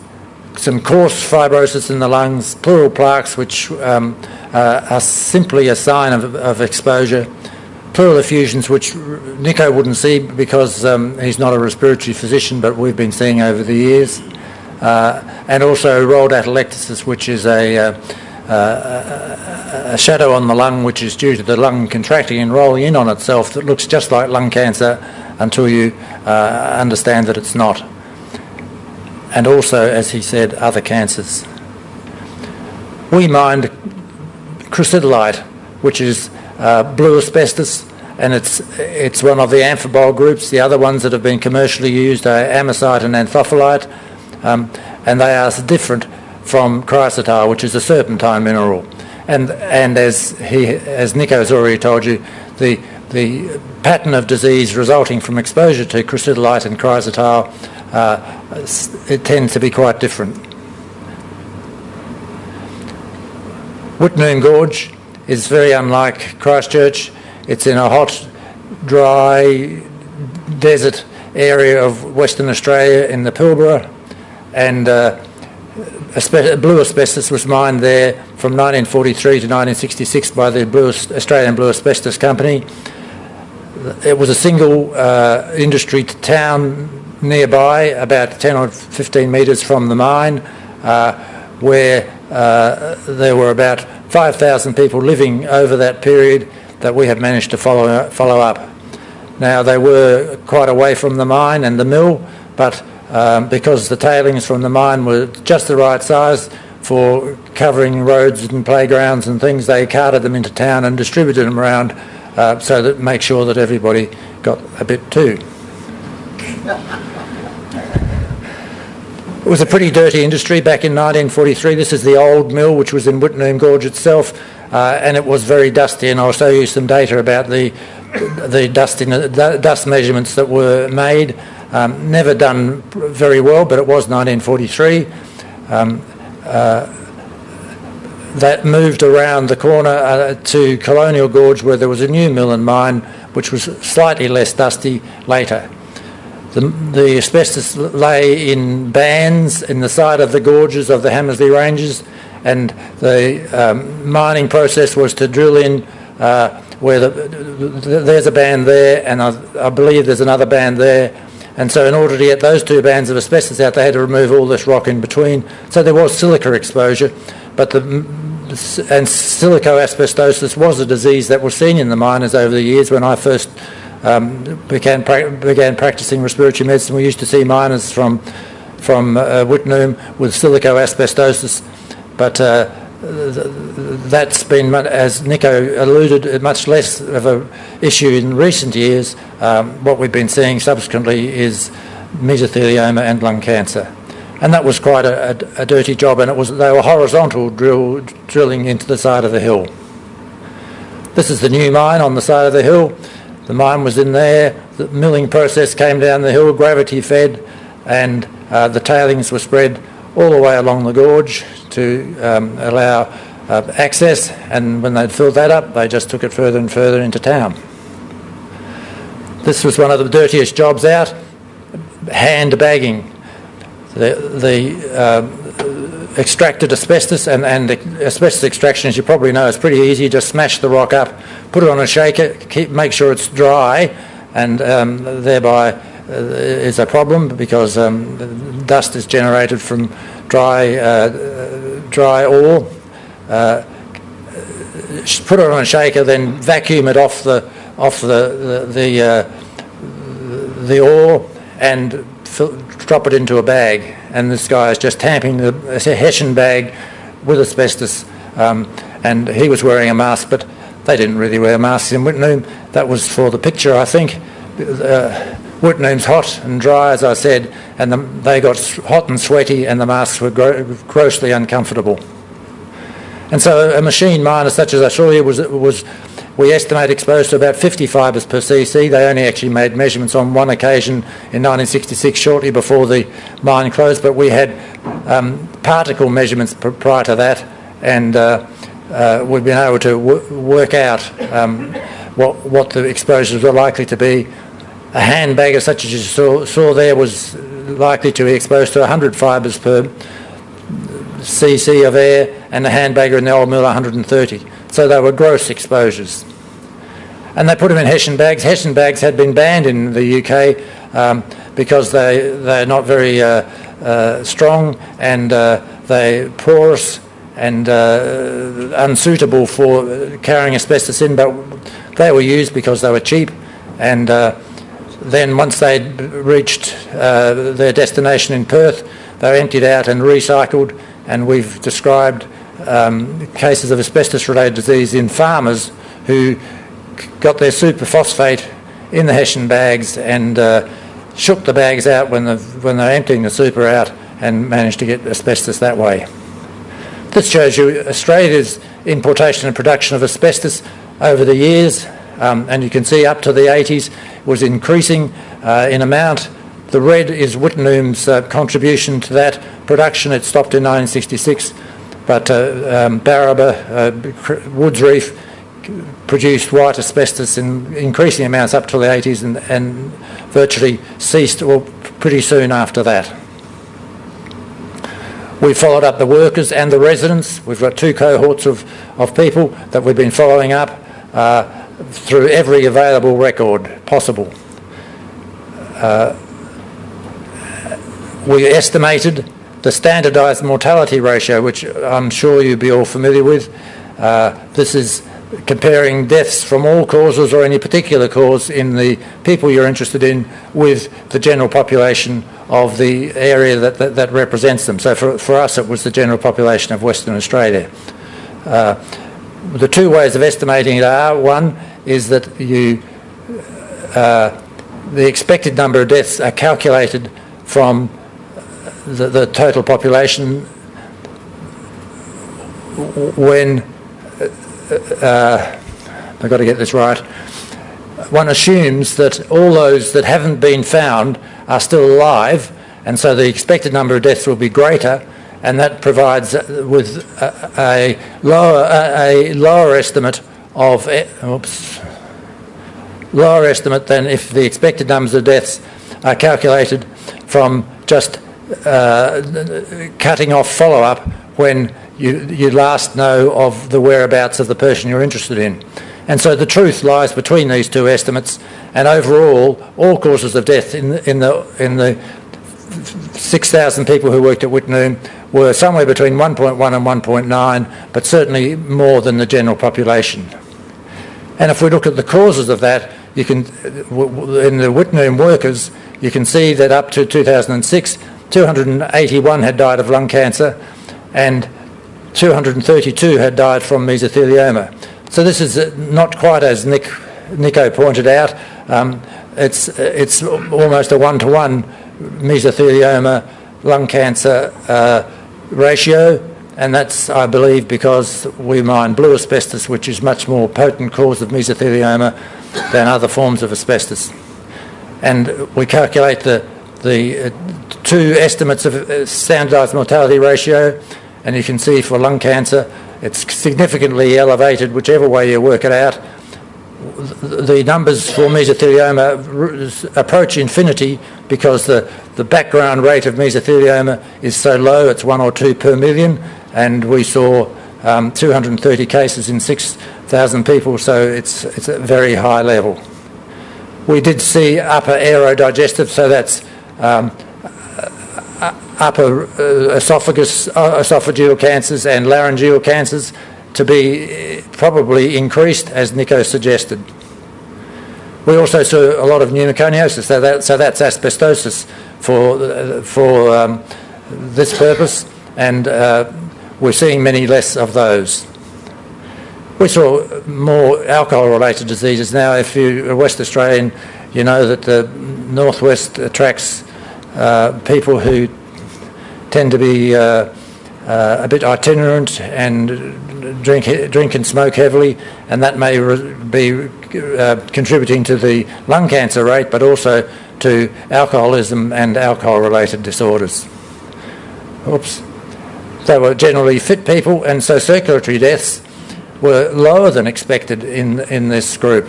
some coarse fibrosis in the lungs, pleural plaques, which are simply a sign of exposure, pleural effusions, which Nico wouldn't see because he's not a respiratory physician, but we've been seeing over the years, and also rolled atelectasis, which is a shadow on the lung, which is due to the lung contracting and rolling in on itself, that looks just like lung cancer until you understand that it's not. And also, as he said, other cancers. We mined crucidolite which is blue asbestos, and it's one of the amphibole groups. The other ones that have been commercially used are amosite and anthophyllite, and they are different from chrysotile, which is a serpentine mineral. And as Nico has already told you, the pattern of disease resulting from exposure to chrysotile and chrysotile, it tends to be quite different. Whitnoom Gorge is very unlike Christchurch. It's in a hot, dry, desert area of Western Australia in the Pilbara, and blue asbestos was mined there from 1943 to 1966 by the Australian Blue Asbestos Company. It was a single industry town nearby, about 10 or 15 metres from the mine, where there were about 5,000 people living over that period that we have managed to follow up. Now, they were quite away from the mine and the mill, but because the tailings from the mine were just the right size for covering roads and playgrounds and things, they carted them into town and distributed them around so that make sure that everybody got a bit too. It was a pretty dirty industry back in 1943. This is the old mill, which was in Whitnoom Gorge itself, and it was very dusty, and I'll show you some data about the dust measurements that were made. Never done very well, but it was 1943. That moved around the corner to Colonial Gorge, where there was a new mill and mine, which was slightly less dusty later. The asbestos lay in bands in the side of the gorges of the Hamersley Ranges, and the mining process was to drill in where there's a band there, and I believe there's another band there. And so in order to get those two bands of asbestos out, they had to remove all this rock in between. So there was silica exposure, but silicoasbestosis was a disease that was seen in the miners over the years. When I first began practising respiratory medicine, we used to see miners from Whitnoom with silicoasbestosis, but that's been, as Nico alluded, much less of an issue in recent years. What we've been seeing subsequently is mesothelioma and lung cancer. And that was quite a dirty job, and they were horizontal drilling into the side of the hill. This is the new mine on the side of the hill. The mine was in there, the milling process came down the hill, gravity fed, and the tailings were spread all the way along the gorge to allow access, and when they'd filled that up, they just took it further and further into town. This was one of the dirtiest jobs out, hand bagging. The extracted asbestos, and asbestos extraction, as you probably know, is pretty easy. Just smash the rock up, put it on a shaker, make sure it's dry, and thereby is a problem because dust is generated from dry ore. Put it on a shaker, then vacuum it off the ore and drop it into a bag. And this guy is just tamping a Hessian bag with asbestos, and he was wearing a mask, but they didn't really wear masks in Whitnoom. That was for the picture, I think. Whitnoom's hot and dry, as I said, and they got hot and sweaty, and the masks were grossly uncomfortable. And so a machine miner such as I saw you was we estimate exposed to about 50 fibres per cc. They only actually made measurements on one occasion in 1966, shortly before the mine closed, but we had particle measurements prior to that, and we've been able to work out what the exposures were likely to be. A handbagger such as you saw there was likely to be exposed to 100 fibres per cc of air, and a handbagger in the old mill 130. So they were gross exposures. And they put them in Hessian bags. Hessian bags had been banned in the UK because they're not very strong, and they're porous and unsuitable for carrying asbestos in, but they were used because they were cheap, and then once they'd reached their destination in Perth, they were emptied out and recycled, and we've described cases of asbestos-related disease in farmers who got their superphosphate in the Hessian bags and shook the bags out when they were emptying the super out and managed to get asbestos that way. This shows you Australia's importation and production of asbestos over the years, and you can see up to the 80s was increasing in amount. The red is Wittenoom's contribution to that production. It stopped in 1966, but Barraba, Woods Reef produced white asbestos in increasing amounts up to the 80s and virtually ceased pretty soon after that. We followed up the workers and the residents. We've got two cohorts of people that we've been following up through every available record possible. We estimated the standardised mortality ratio, which I'm sure you'll be all familiar with. This is comparing deaths from all causes or any particular cause in the people you're interested in with the general population of the area that represents them. So for us it was the general population of Western Australia. The two ways of estimating it are, one is that the expected number of deaths are calculated from the total population when I've got to get this right. One assumes that all those that haven't been found are still alive, and so the expected number of deaths will be greater, and that provides with a lower estimate of lower estimate than if the expected numbers of deaths are calculated from just cutting off follow-up when you last know of the whereabouts of the person you're interested in. And so the truth lies between these two estimates, and overall all causes of death in the 6,000 people who worked at Wittenoom were somewhere between 1.1 and 1.9, but certainly more than the general population. And if we look at the causes of that, you can, in the Wittenoom workers, you can see that up to 2006, 281 had died of lung cancer and 232 had died from mesothelioma. So this is not quite as Nico pointed out. It's almost a one-to-one mesothelioma lung cancer ratio, and that's, I believe, because we mine blue asbestos, which is much more potent cause of mesothelioma than other forms of asbestos. And we calculate the two estimates of standardised mortality ratio, and you can see for lung cancer it's significantly elevated whichever way you work it out. The numbers for mesothelioma approach infinity because the background rate of mesothelioma is so low, it's 1 or 2 per million, and we saw 230 cases in 6,000 people, so it's a very high level. We did see upper aerodigestive, so that's upper esophageal cancers and laryngeal cancers to be probably increased, as Nico suggested. We also saw a lot of pneumoconiosis, so that's asbestosis for this purpose, and we're seeing many less of those. We saw more alcohol-related diseases. Now, if you're a West Australian, you know that the northwest attracts people who tend to be a bit itinerant and drink and smoke heavily, and that may be contributing to the lung cancer rate, but also to alcoholism and alcohol-related disorders. Oops. They were generally fit people, and so circulatory deaths were lower than expected in this group.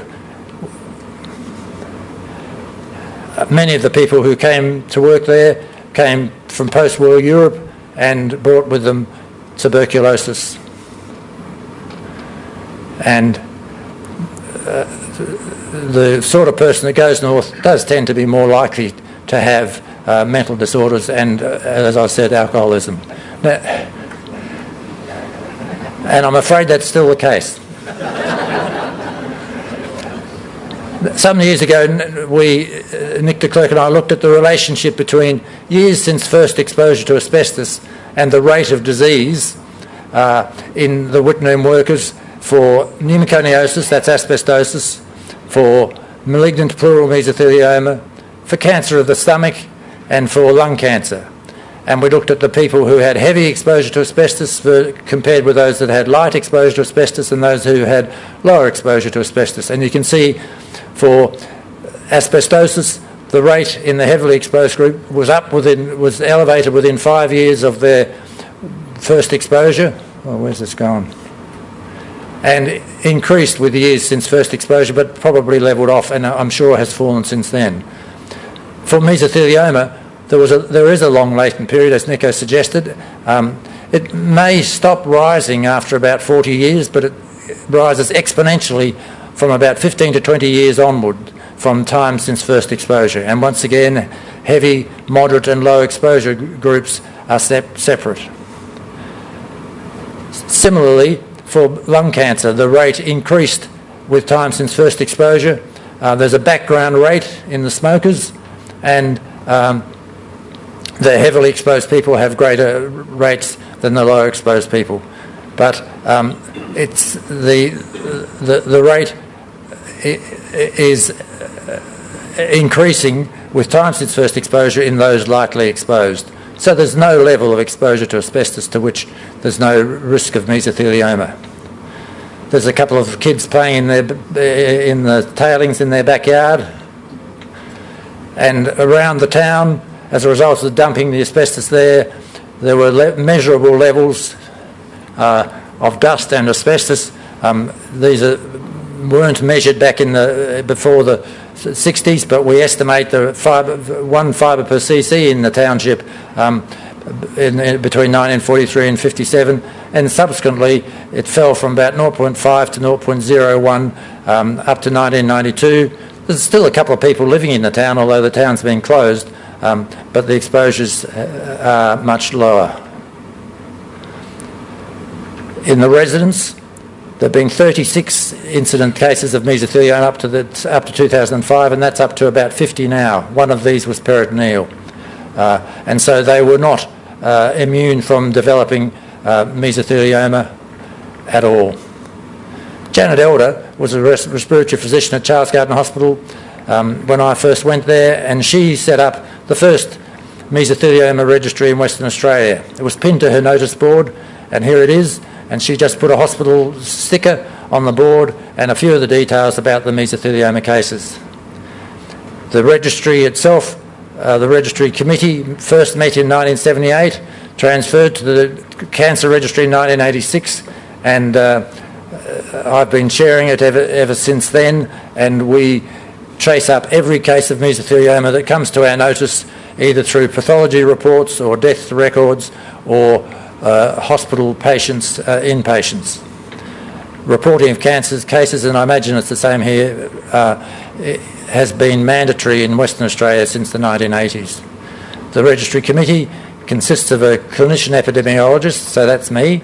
Many of the people who came to work there came from post-war Europe and brought with them tuberculosis. And the sort of person that goes north does tend to be more likely to have mental disorders and, as I said, alcoholism. Now, and I'm afraid that's still the case. Some years ago, Nick de Klerk and I looked at the relationship between years since first exposure to asbestos and the rate of disease in the Whitnum workers for pneumoconiosis, that's asbestosis, for malignant pleural mesothelioma, for cancer of the stomach, and for lung cancer. And we looked at the people who had heavy exposure to asbestos compared with those that had light exposure to asbestos and those who had lower exposure to asbestos. And you can see for asbestosis, the rate in the heavily exposed group was elevated within 5 years of their first exposure. Oh, where's this going? And increased with the years since first exposure, but probably levelled off, and I'm sure has fallen since then. For mesothelioma, there is a long latent period, as Nico suggested. It may stop rising after about 40 years, but it rises exponentially from about 15 to 20 years onward from time since first exposure. And once again, heavy, moderate and low exposure groups are separate. Similarly, for lung cancer, the rate increased with time since first exposure. There's a background rate in the smokers, and the heavily exposed people have greater rates than the lower exposed people. But it's the rate is increasing with time since first exposure in those lightly exposed. So there's no level of exposure to asbestos to which there's no risk of mesothelioma. There's a couple of kids playing in the tailings in their backyard, and around the town, as a result of dumping the asbestos there were measurable levels of dust and asbestos. These weren't measured back before the 60s, but we estimate the 1 fibre per cc in the township between 1943 and 57, and subsequently it fell from about 0.5 to 0.01 up to 1992. There's still a couple of people living in the town, although the town's been closed, but the exposures are much lower. In the residents, there have been 36 incident cases of mesothelioma up to 2005, and that's up to about 50 now. One of these was peritoneal. And so they were not immune from developing mesothelioma at all. Janet Elder was a respiratory physician at Charles Gardner Hospital when I first went there, and she set up the first mesothelioma registry in Western Australia. It was pinned to her notice board, and here it is, and she just put a hospital sticker on the board and a few of the details about the mesothelioma cases. The registry itself, the registry committee first met in 1978, transferred to the cancer registry in 1986, and I've been chairing it ever since then, and we trace up every case of mesothelioma that comes to our notice, either through pathology reports or death records or hospital patients, inpatients. Reporting of cases, and I imagine it's the same here, has been mandatory in Western Australia since the 1980s. The registry committee consists of a clinician epidemiologist, so that's me,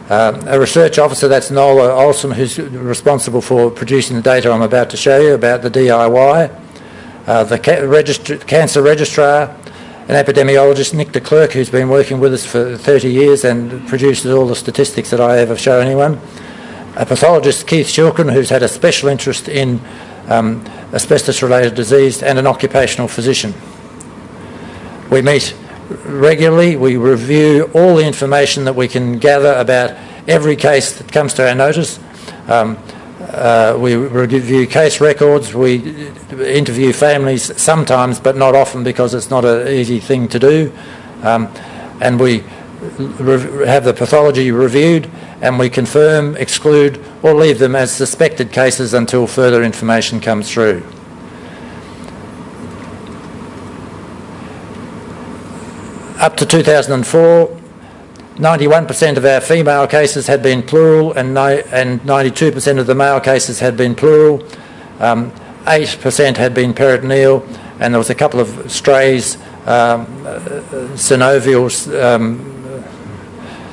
a research officer, that's Nola Olsen, who's responsible for producing the data I'm about to show you about the DIY, the cancer registrar, an epidemiologist, Nick de Klerk, who's been working with us for 30 years and produces all the statistics that I ever show anyone, a pathologist, Keith Shilkran, who's had a special interest in asbestos-related disease, and an occupational physician. We meet regularly, we review all the information that we can gather about every case that comes to our notice. We review case records, we interview families sometimes, but not often because it's not an easy thing to do. And we have the pathology reviewed, and we confirm, exclude, or leave them as suspected cases until further information comes through. Up to 2004, 91% of our female cases had been pleural, and 92% of the male cases had been pleural. 8% had been peritoneal, and there was a couple of strays, synovial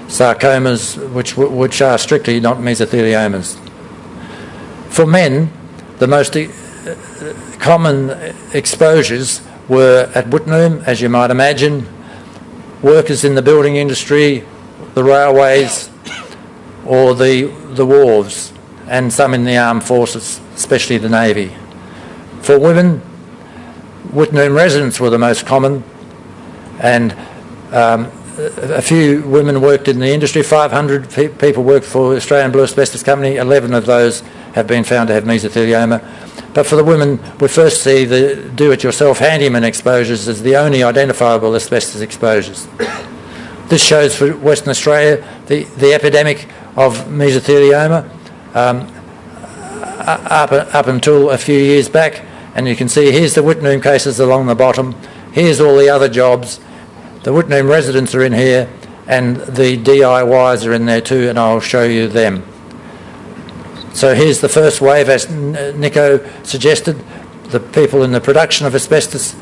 sarcomas, which are strictly not mesotheliomas. For men, the most common exposures were at Whitnum, as you might imagine, workers in the building industry, the railways, or the wharves, and some in the armed forces, especially the Navy. For women, Wittenoom residents were the most common, and a few women worked in the industry. 500 people worked for Australian Blue Asbestos Company. 11 of those have been found to have mesothelioma. But for the women, we first see the do-it-yourself handyman exposures as the only identifiable asbestos exposures. This shows for Western Australia the epidemic of mesothelioma up until a few years back. And you can see here's the Wittenoom cases along the bottom. Here's all the other jobs. The Wittenoom residents are in here, and the DIYs are in there too, and I'll show you them. So here's the first wave, as Nico suggested, the people in the production of asbestos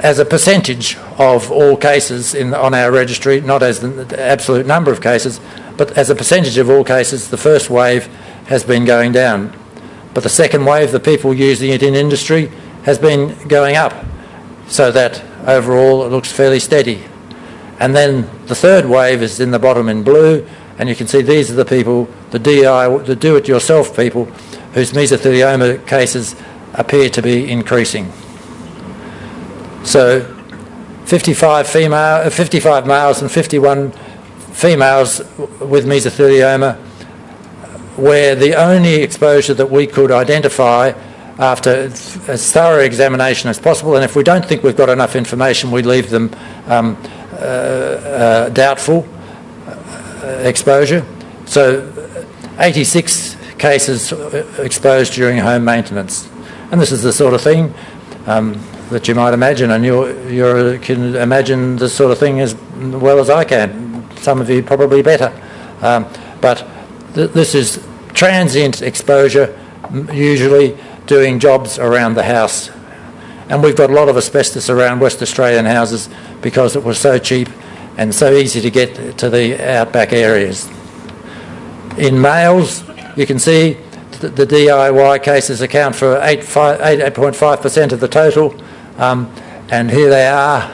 as a percentage of all cases on our registry, not as the absolute number of cases, but as a percentage of all cases, the first wave has been going down. But the second wave, the people using it in industry, has been going up, so that overall it looks fairly steady. And then the third wave is in the bottom in blue, and you can see these are the people, the do-it-yourself people, whose mesothelioma cases appear to be increasing. So 55 males and 51 females with mesothelioma, where the only exposure that we could identify after as thorough examination as possible, and if we don't think we've got enough information, we leave them doubtful exposure. So 86 cases exposed during home maintenance. And this is the sort of thing that you might imagine, and you can imagine this sort of thing as well as I can. Some of you probably better. But this is transient exposure, usually doing jobs around the house. And we've got a lot of asbestos around West Australian houses because it was so cheap and so easy to get to the outback areas. In males, you can see the DIY cases account for 8.5% of the total, and here they are.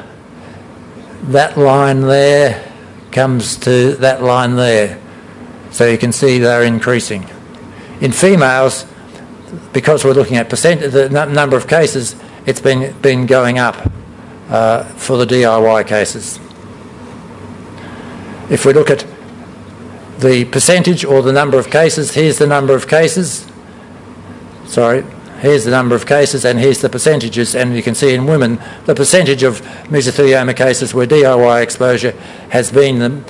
That line there comes to that line there. So you can see they're increasing. In females, because we're looking at the number of cases, it's been going up for the DIY cases. If we look at the percentage or the number of cases, here's the number of cases. Sorry, here's the number of cases and here's the percentages, and you can see in women the percentage of mesothelioma cases where DIY exposure has been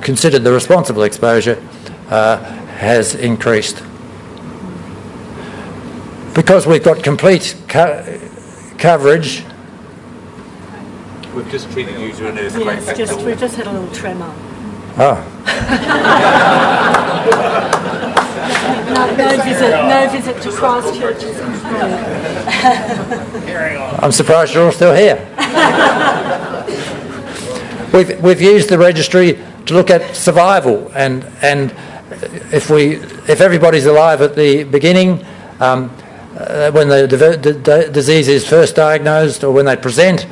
considered the responsible exposure has increased. Because we've got complete coverage. We've just treated you to an earthquake. Yes, we've just had a little tremor. Oh. No visit to Christchurch is included. I'm surprised you're all still here. We've used the registry to look at survival, and if everybody's alive at the beginning, when the disease is first diagnosed or when they present,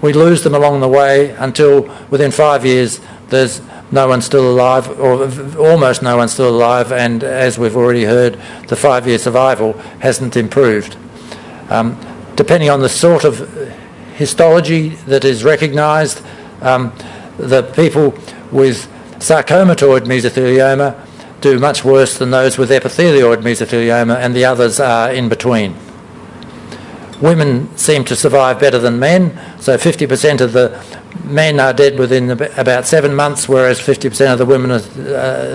we lose them along the way until within 5 years there's no one still alive, or almost no one still alive, and as we've already heard, the 5-year survival hasn't improved. Depending on the sort of histology that is recognised, the people with sarcomatoid mesothelioma do much worse than those with epithelioid mesothelioma, and the others are in between. Women seem to survive better than men, so 50% of the men are dead within about 7 months, whereas 50% of the women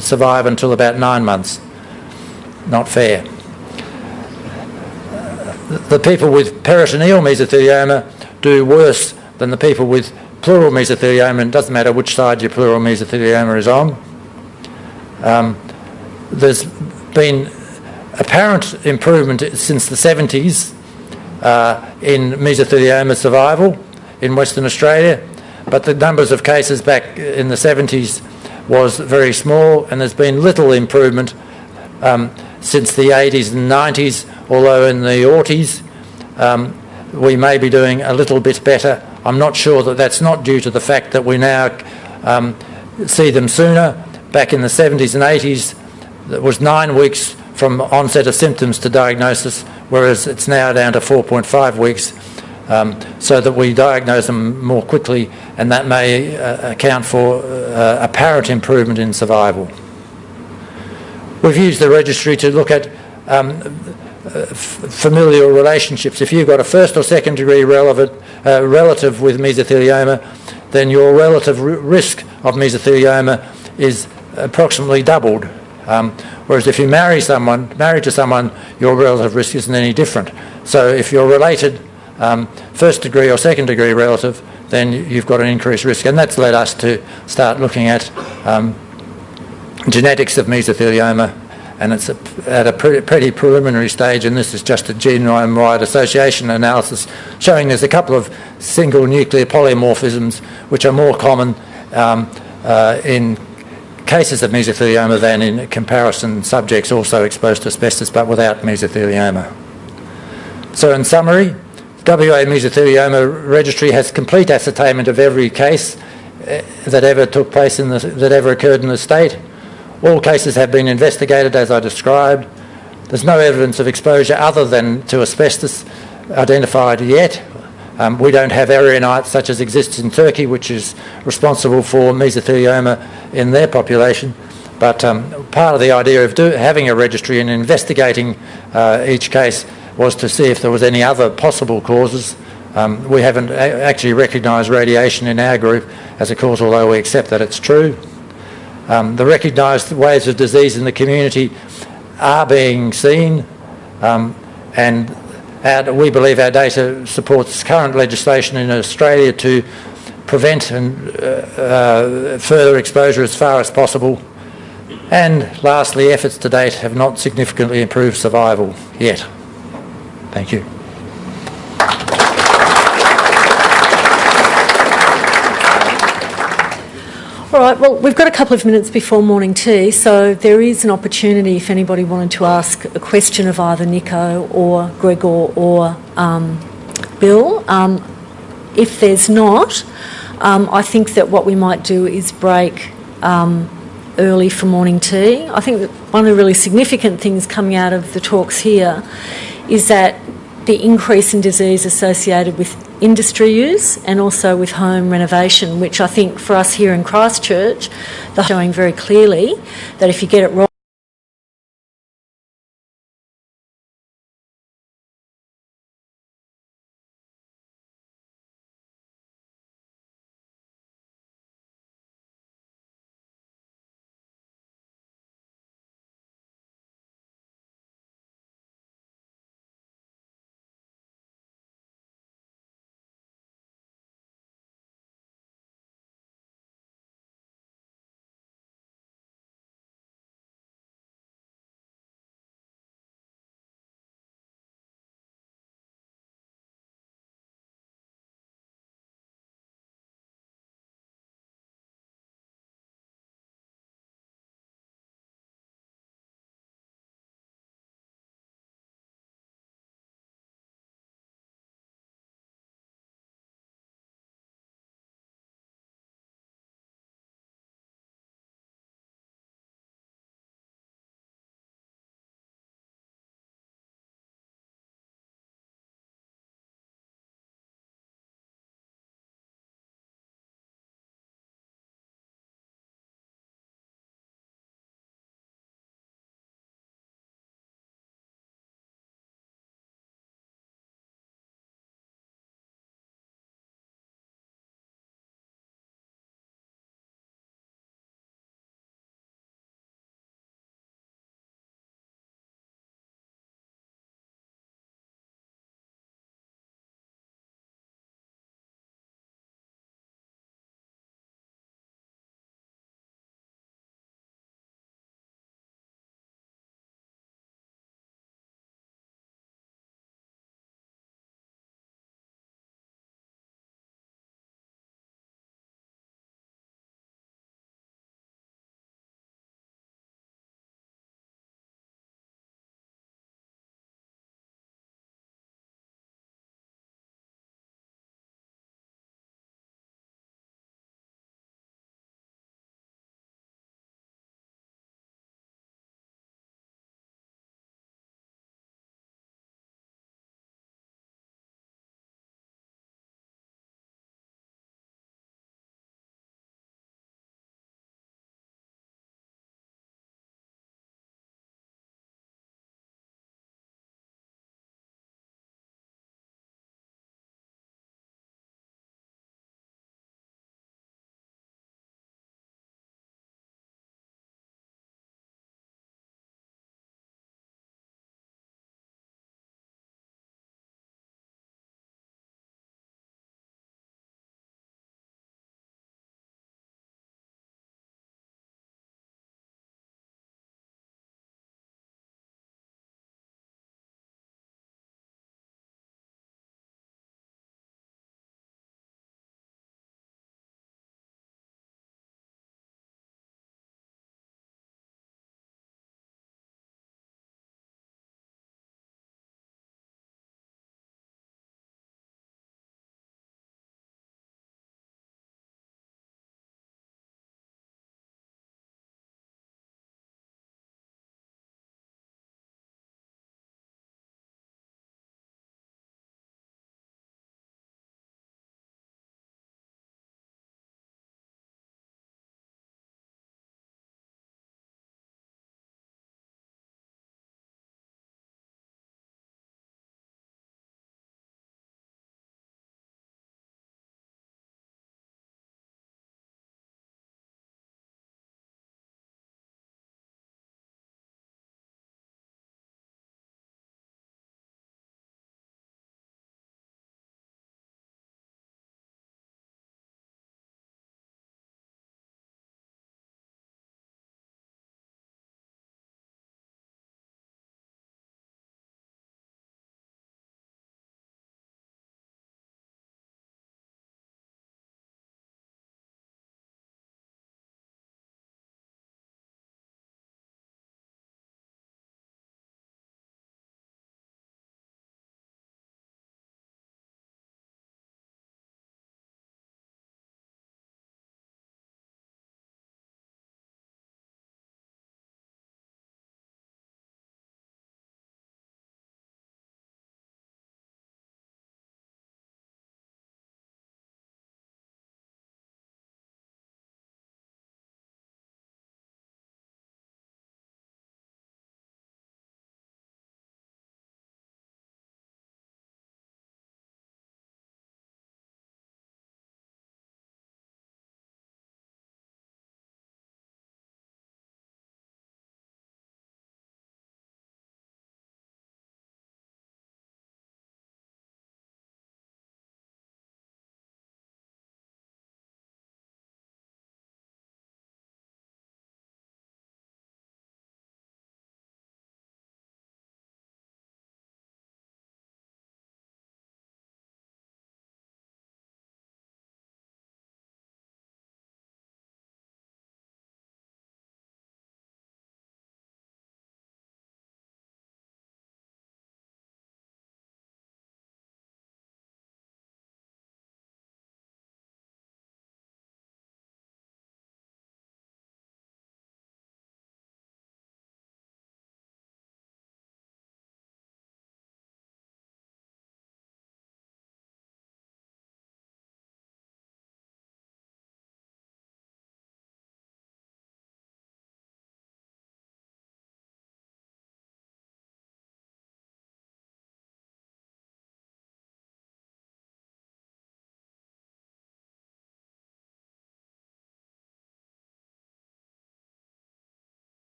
survive until about 9 months. Not fair. The people with peritoneal mesothelioma do worse than the people with pleural mesothelioma, and it doesn't matter which side your pleural mesothelioma is on. There's been apparent improvement since the 70s in mesothelioma survival in Western Australia, but the numbers of cases back in the 70s was very small, and there's been little improvement since the 80s and 90s, although in the aughties we may be doing a little bit better. I'm not sure that that's not due to the fact that we now see them sooner, back in the 70s and 80s, it was 9 weeks from onset of symptoms to diagnosis, whereas it's now down to 4.5 weeks, so that we diagnose them more quickly, and that may account for apparent improvement in survival. We've used the registry to look at familial relationships. If you've got a first or second degree relative with mesothelioma, then your relative risk of mesothelioma is approximately doubled. Whereas if you married to someone, your relative risk isn't any different. So if you're related, first degree or second degree relative, then you've got an increased risk. And that's led us to start looking at genetics of mesothelioma, and it's at a pretty preliminary stage, and this is just a genome-wide association analysis showing there's a couple of single nuclear polymorphisms which are more common in cases of mesothelioma than in comparison subjects also exposed to asbestos but without mesothelioma. So in summary, WA Mesothelioma Registry has complete ascertainment of every case that ever took place that ever occurred in the state. All cases have been investigated as I described. There's no evidence of exposure other than to asbestos identified yet. We don't have aeronites such as exists in Turkey, which is responsible for mesothelioma in their population. But part of the idea of having a registry and investigating each case was to see if there was any other possible causes. We haven't actually recognised radiation in our group as a cause, although we accept that it's true. The recognised waves of disease in the community are being seen, and we believe our data supports current legislation in Australia to prevent further exposure as far as possible. And lastly, efforts to date have not significantly improved survival yet. Thank you. All right, well, we've got a couple of minutes before morning tea, so there is an opportunity if anybody wanted to ask a question of either Nico or Gregor or Bill. If there's not, I think that what we might do is break early for morning tea. I think that one of the really significant things coming out of the talks here is that the increase in disease associated with industry use and also with home renovation, which I think for us here in Christchurch, they're showing very clearly that if you get it wrong,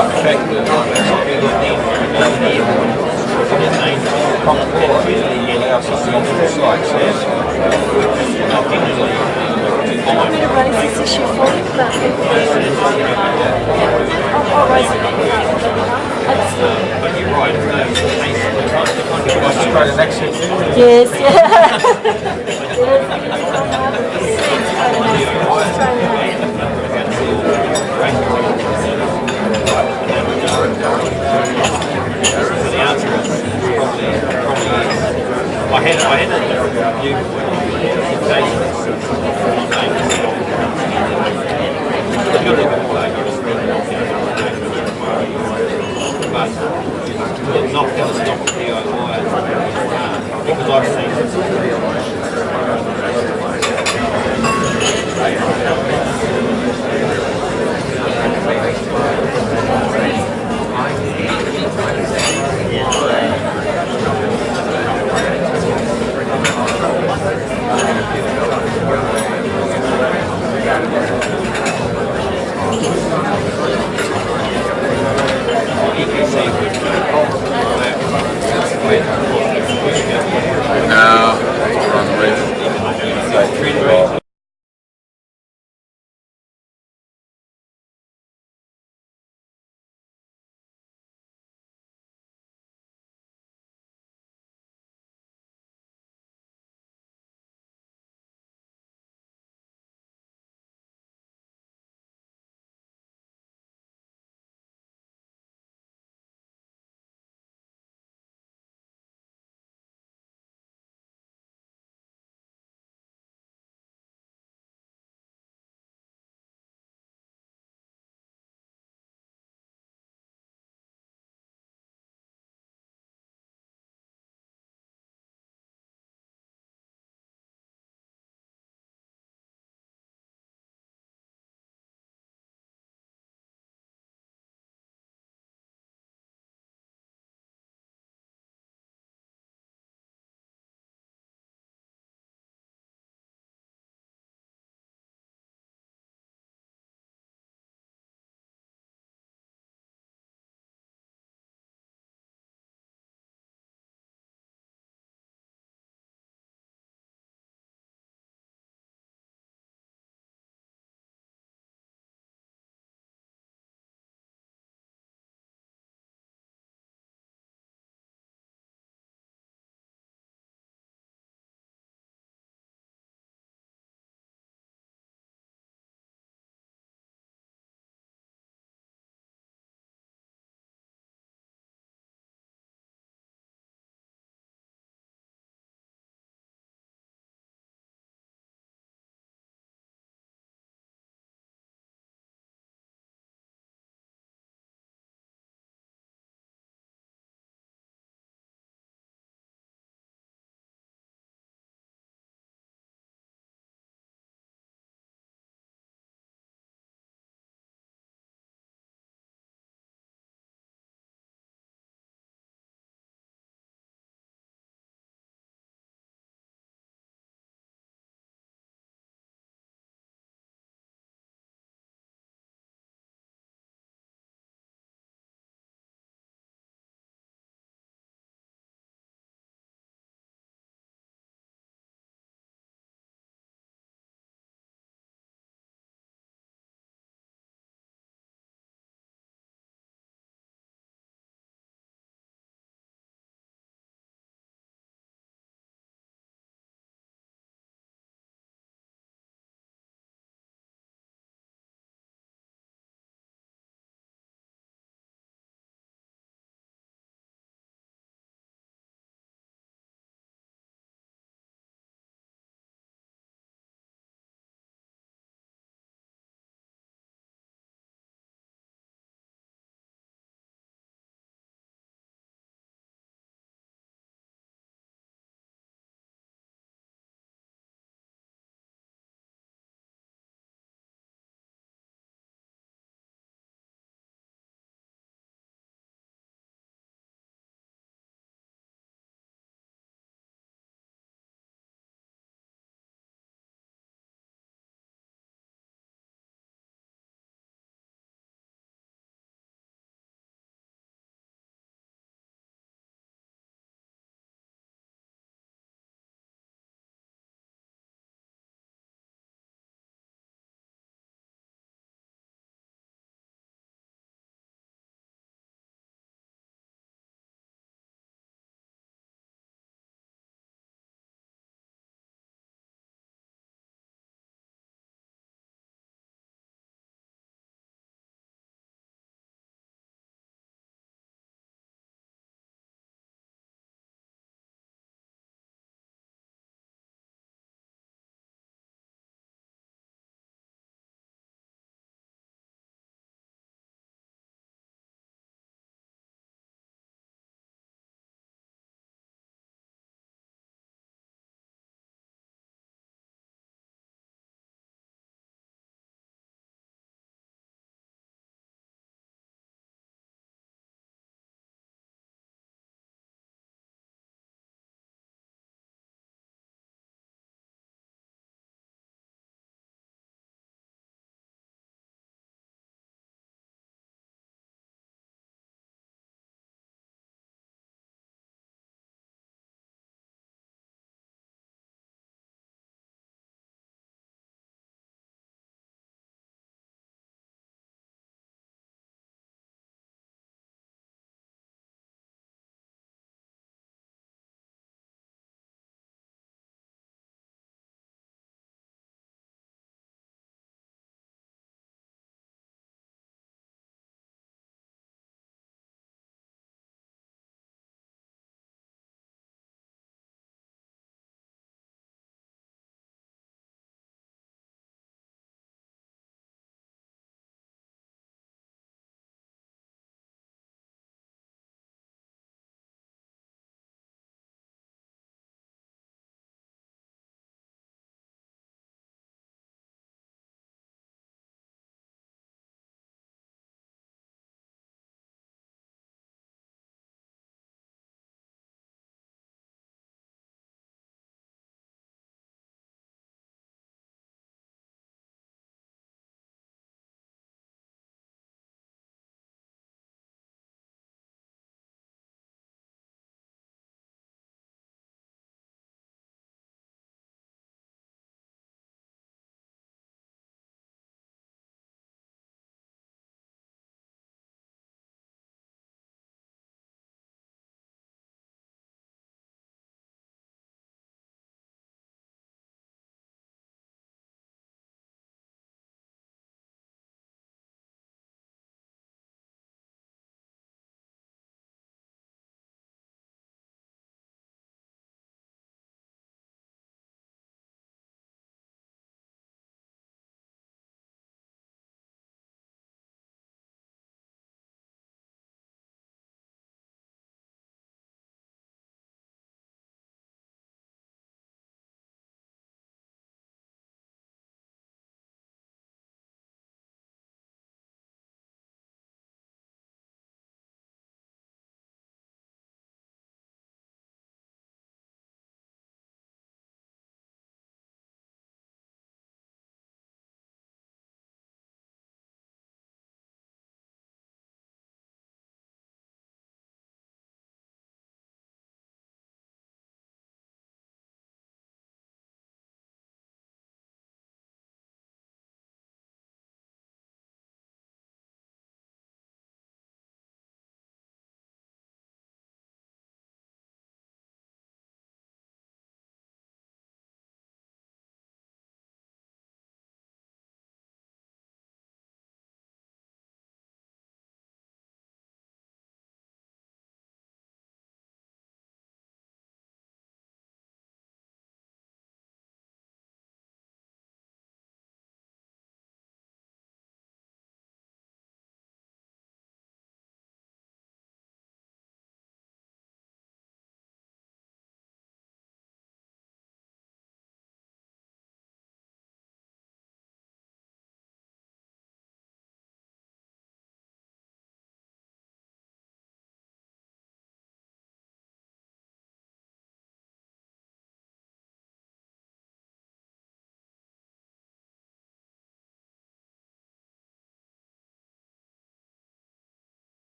Want me to raise this issue for you? I'll raise it. Absolutely. Yes, Not going to stop DIY because I've seen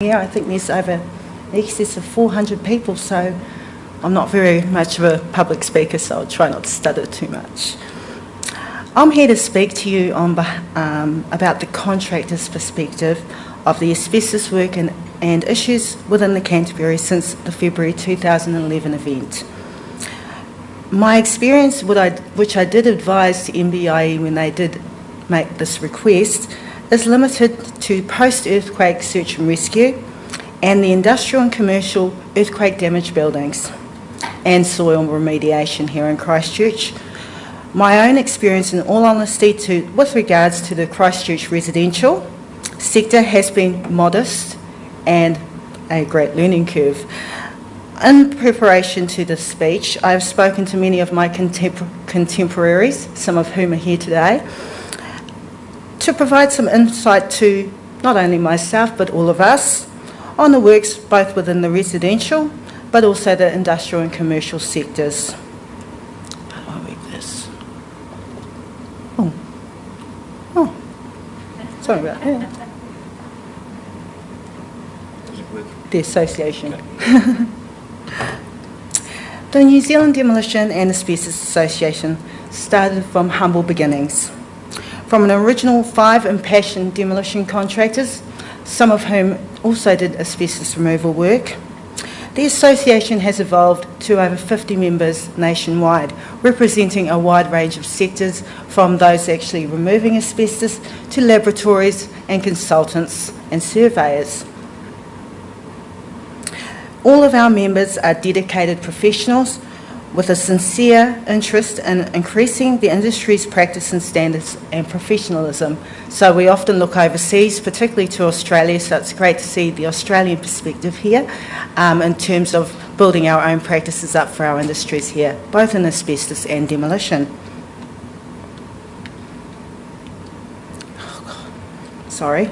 here. I think there's over in excess of 400 people, so I'm not very much of a public speaker, so I'll try not to stutter too much. I'm here to speak to you on about the contractor's perspective of the asbestos work and issues within the Canterbury since the February 2011 event. My experience, which I did advise to MBIE when they did make this request, is limited to post-earthquake search and rescue and the industrial and commercial earthquake damaged buildings and soil remediation here in Christchurch. My own experience, in all honesty, with regards to the Christchurch residential sector has been modest and a great learning curve. In preparation to this speech, I have spoken to many of my contemporaries, some of whom are here today, to provide some insight to not only myself but all of us on the works both within the residential but also the industrial and commercial sectors. How do I read this? Oh, sorry about that. The association. The New Zealand Demolition and Asbestos Association started from humble beginnings. From an original 5 impassioned demolition contractors, some of whom also did asbestos removal work, the association has evolved to over 50 members nationwide, representing a wide range of sectors, from those actually removing asbestos to laboratories and consultants and surveyors. All of our members are dedicated professionals with a sincere interest in increasing the industry's practice and standards and professionalism. So we often look overseas, particularly to Australia, so it's great to see the Australian perspective here in terms of building our own practices up for our industries here, both in asbestos and demolition. Oh, God. Sorry.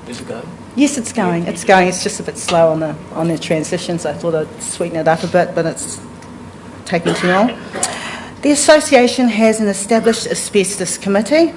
Is it going? Yes, it's going. It's going. It's just a bit slow on the transitions. I thought I'd sweeten it up a bit, but it's taking too long. The association has an established asbestos committee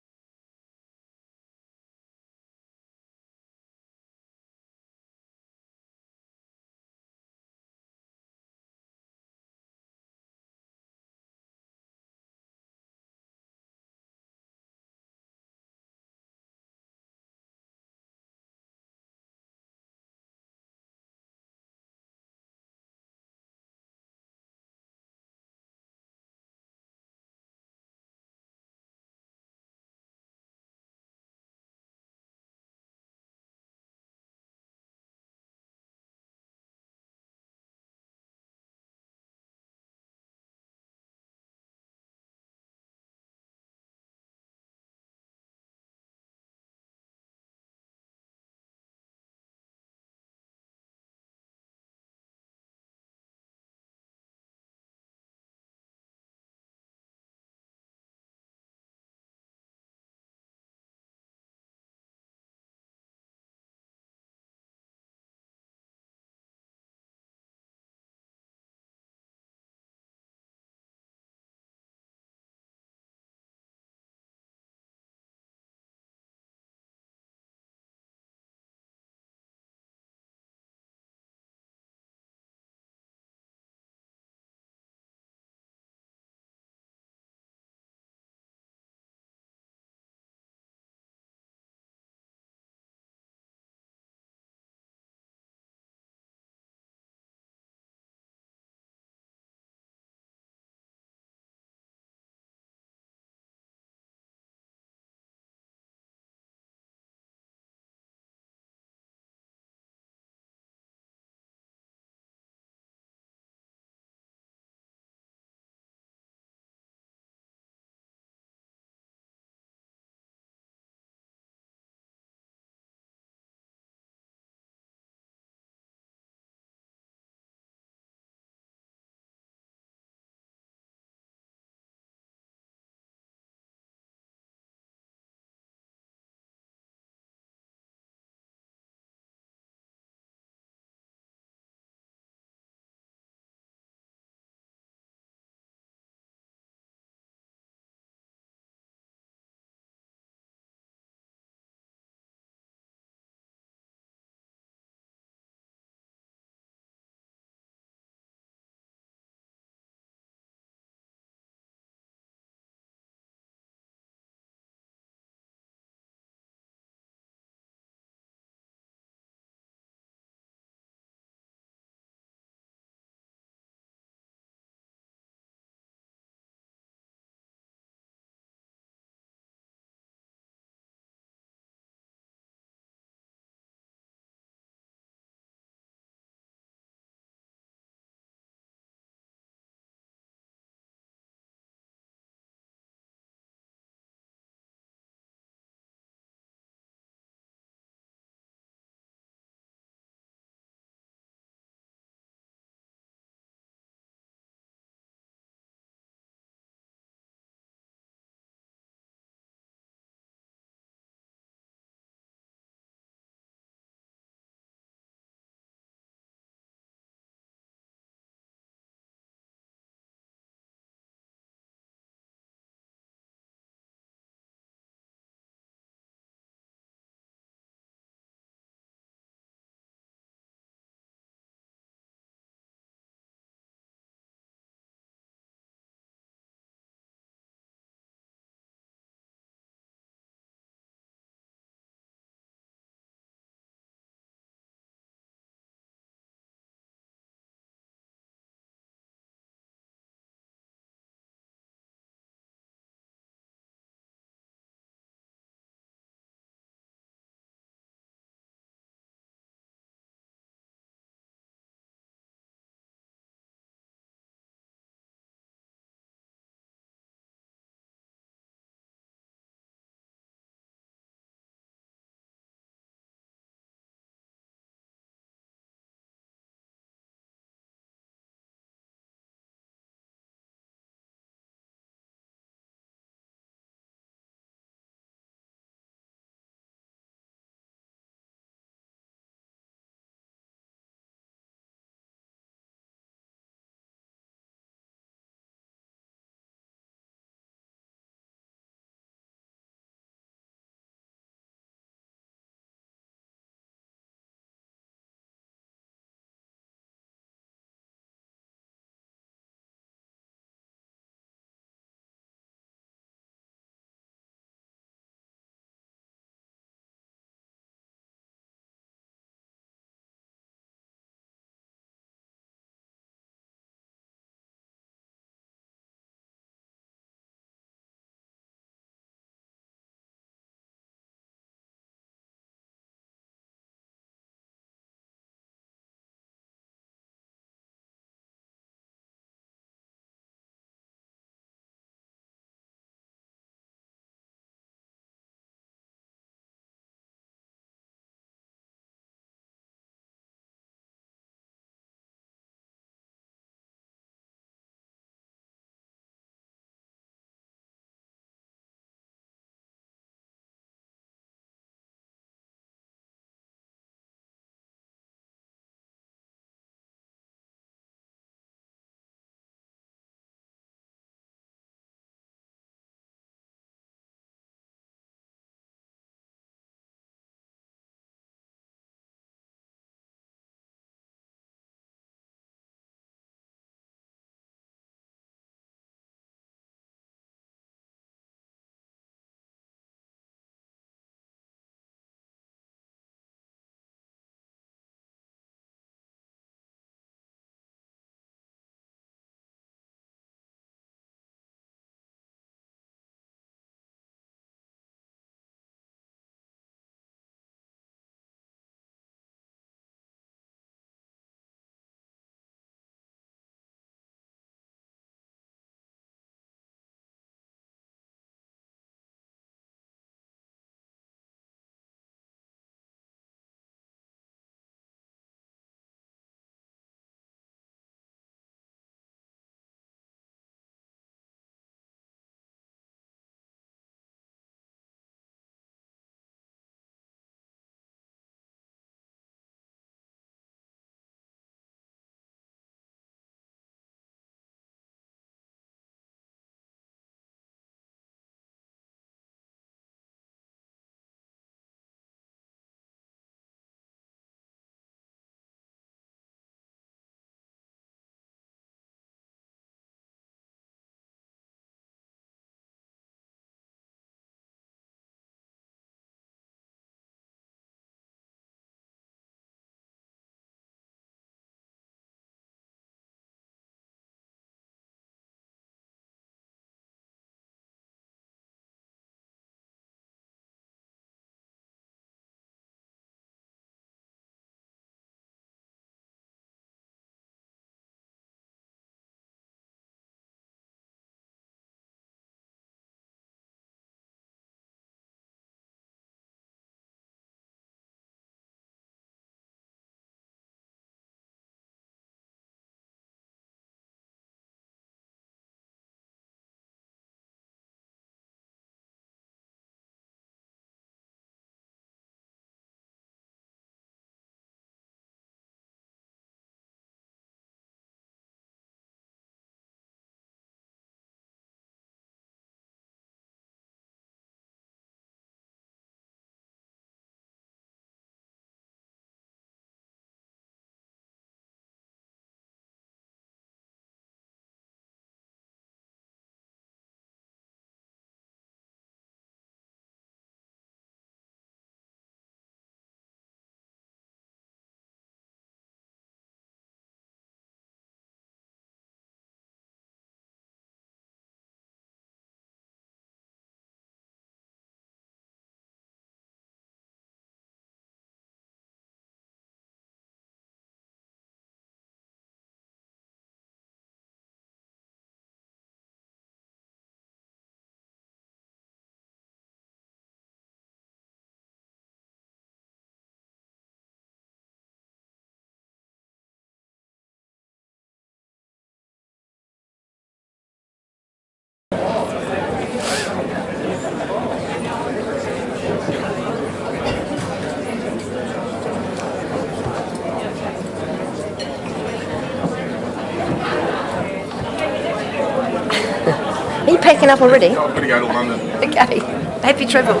packing up already? I'm going to go to London. Okay. Happy travels.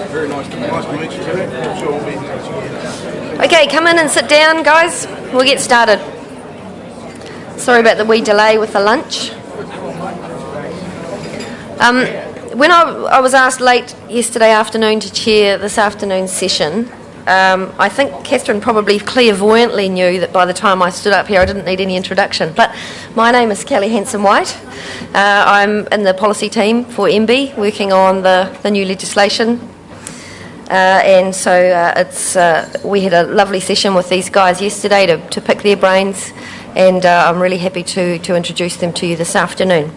Very nice to meet you too. I'm sure we'll be in touch again. Okay, come in and sit down, guys. We'll get started. Sorry about the wee delay with the lunch. When I was asked late yesterday afternoon to chair this afternoon's session, I think Catherine probably clairvoyantly knew that by the time I stood up here I didn't need any introduction. But my name is Kelly Hanson-White. I'm in the policy team for MB, working on the new legislation. And so we had a lovely session with these guys yesterday to pick their brains, and I'm really happy to introduce them to you this afternoon.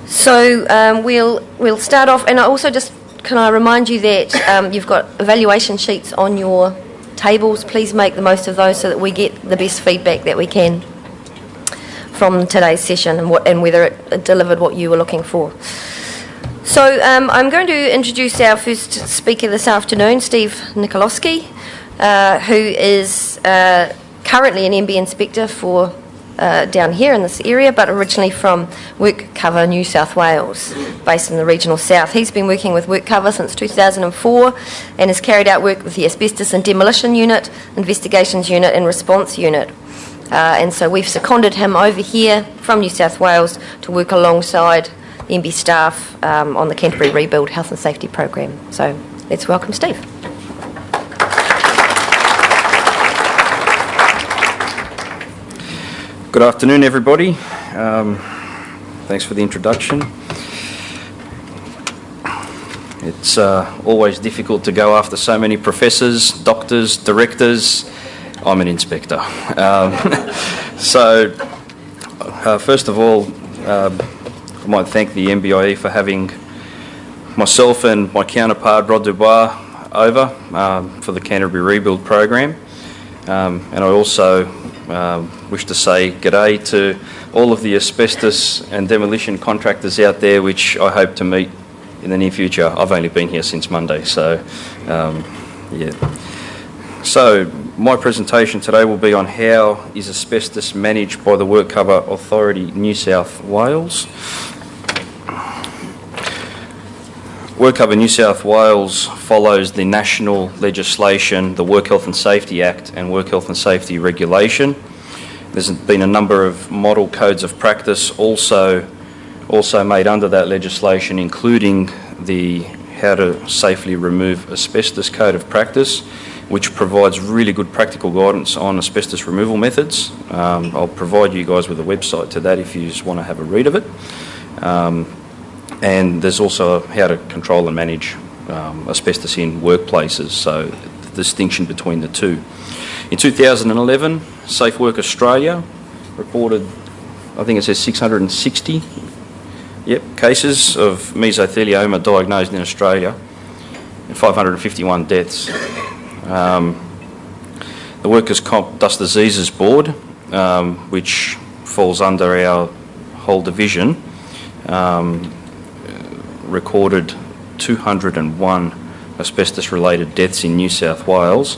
So we'll start off, and can I remind you that you've got evaluation sheets on your tables. Please make the most of those so that we get the best feedback that we can from today's session and whether it delivered what you were looking for. So I'm going to introduce our first speaker this afternoon, Steve Nikolowski, who is currently an MB inspector for down here in this area, but originally from WorkCover New South Wales, based in the regional south. He's been working with WorkCover since 2004 and has carried out work with the Asbestos and Demolition Unit, Investigations Unit and Response Unit. And so we've seconded him over here from New South Wales to work alongside the MB staff on the Canterbury Rebuild Health and Safety Program. So let's welcome Steve. Good afternoon, everybody. Thanks for the introduction. It's always difficult to go after so many professors, doctors, directors. I'm an inspector. First of all, I might thank the MBIE for having myself and my counterpart, Rod Dubois, over for the Canterbury Rebuild program. And I also wish to say g'day to all of the asbestos and demolition contractors out there, which I hope to meet in the near future. I've only been here since Monday, so yeah. So my presentation today will be on how is asbestos managed by the WorkCover Authority New South Wales. WorkCover New South Wales follows the national legislation, the Work Health and Safety Act and Work Health and Safety Regulation. There's been a number of model codes of practice also made under that legislation, including the How to Safely Remove Asbestos Code of Practice, which provides really good practical guidance on asbestos removal methods. I'll provide you guys with a website to that if you just want to have a read of it. And there's also how to control and manage asbestos in workplaces, so the distinction between the two. In 2011, Safe Work Australia reported, I think it says 660 cases of mesothelioma diagnosed in Australia and 551 deaths. The Workers' Comp Dust Diseases Board, which falls under our whole division, recorded 201 asbestos-related deaths in New South Wales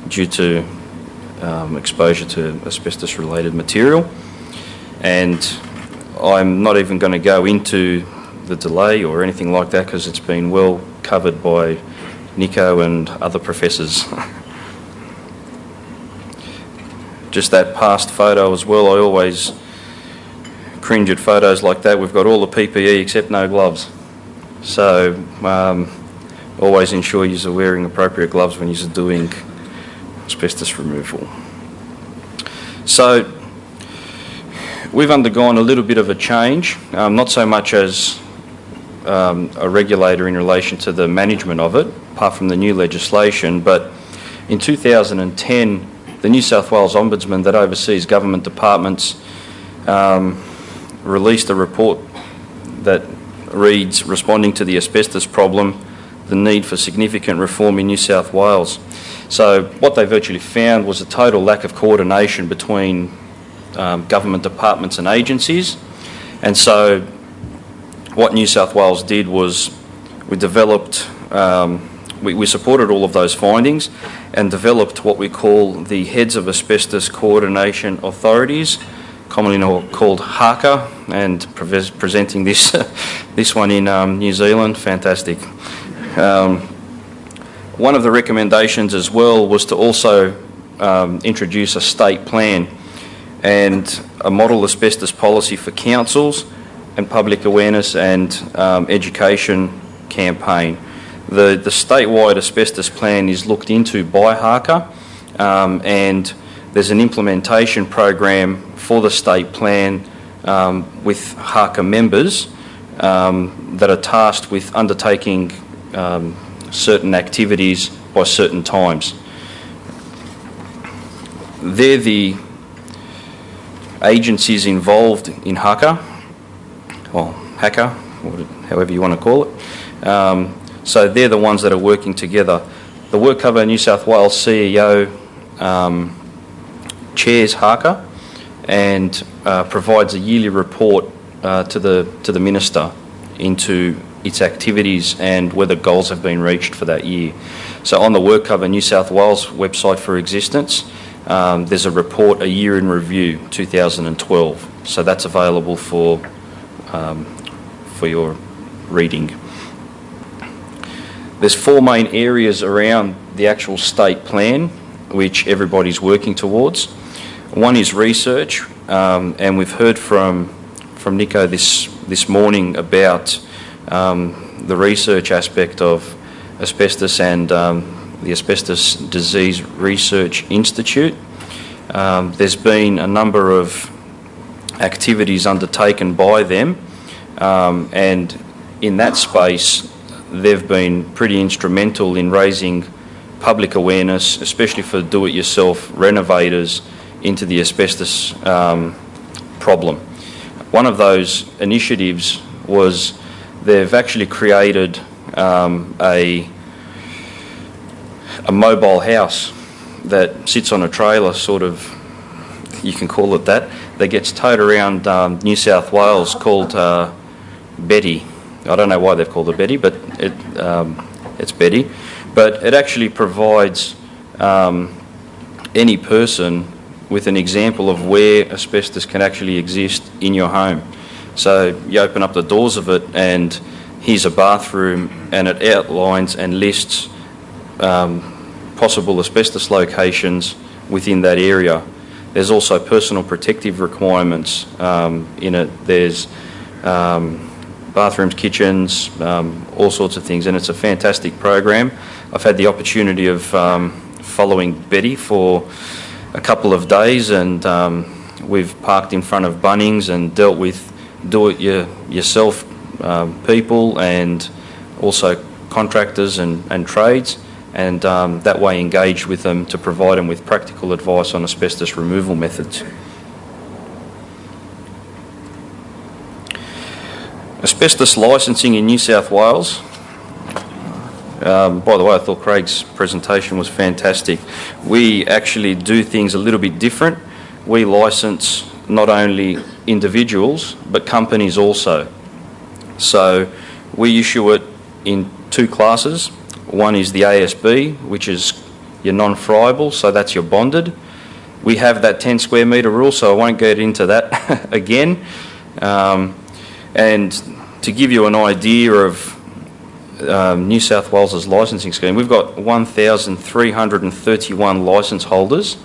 due to exposure to asbestos-related material. And I'm not even going to go into the delay or anything like that because it's been well covered by Nico and other professors. Just that past photo as well, I always cringe at photos like that. We've got all the PPE except no gloves. So always ensure you're wearing appropriate gloves when you're doing asbestos removal. So we've undergone a little bit of a change, not so much as a regulator in relation to the management of it, apart from the new legislation, but in 2010 the New South Wales Ombudsman that oversees government departments released a report that reads, responding to the asbestos problem, the need for significant reform in New South Wales. So what they virtually found was a total lack of coordination between government departments and agencies. And so what New South Wales did was we developed, we supported all of those findings and developed what we call the Heads of Asbestos Coordination Authorities, commonly called HACA, and presenting this this one in New Zealand. Fantastic. One of the recommendations as well was to also introduce a state plan and a model asbestos policy for councils and public awareness and education campaign. The statewide asbestos plan is looked into by HACA, and there's an implementation program for the state plan with HACA members that are tasked with undertaking certain activities by certain times. They're the agencies involved in HACA, or HACA, however you want to call it. So they're the ones that are working together. The WorkCover New South Wales CEO chairs HACA and provides a yearly report to the Minister into its activities and whether goals have been reached for that year. So on the WorkCover New South Wales website for existence, there's a report, a year in review, 2012. So that's available for your reading. There's 4 main areas around the actual state plan which everybody's working towards. One is research, and we've heard from Nico this morning about the research aspect of asbestos and the Asbestos Disease Research Institute. There's been a number of activities undertaken by them, and in that space they've been pretty instrumental in raising public awareness, especially for do-it-yourself renovators, into the asbestos problem. One of those initiatives was they've actually created a mobile house that sits on a trailer, sort of, you can call it that gets towed around New South Wales, called Betty. I don't know why they've called it Betty, but it's Betty. But it actually provides any person with an example of where asbestos can actually exist in your home. So you open up the doors of it and here's a bathroom, and it outlines and lists possible asbestos locations within that area. There's also personal protective requirements in it. There's bathrooms, kitchens, all sorts of things, and it's a fantastic program. I've had the opportunity of following Betty for a couple of days, and we've parked in front of Bunnings and dealt with do-it-yourself people and also contractors and trades, and that way engaged with them to provide them with practical advice on asbestos removal methods. Asbestos licensing in New South Wales. By the way, I thought Craig's presentation was fantastic. We actually do things a little bit different. We license not only individuals but companies also. So we issue it in 2 classes. One is the ASB, which is your non-friable, so that's your bonded. We have that 10 square metre rule, so I won't get into that again. And to give you an idea of New South Wales' licensing scheme, we've got 1,331 licence holders,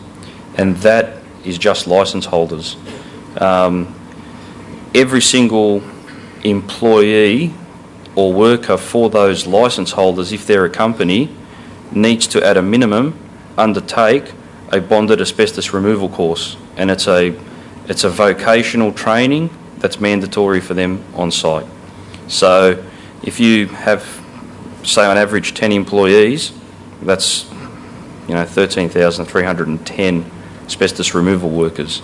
and that is just licence holders. Every single employee or worker for those licence holders, if they're a company, needs to, at a minimum, undertake a bonded asbestos removal course, and it's a vocational training that's mandatory for them on site. So if you have, say on average, 10 employees, that's 13,310 asbestos removal workers.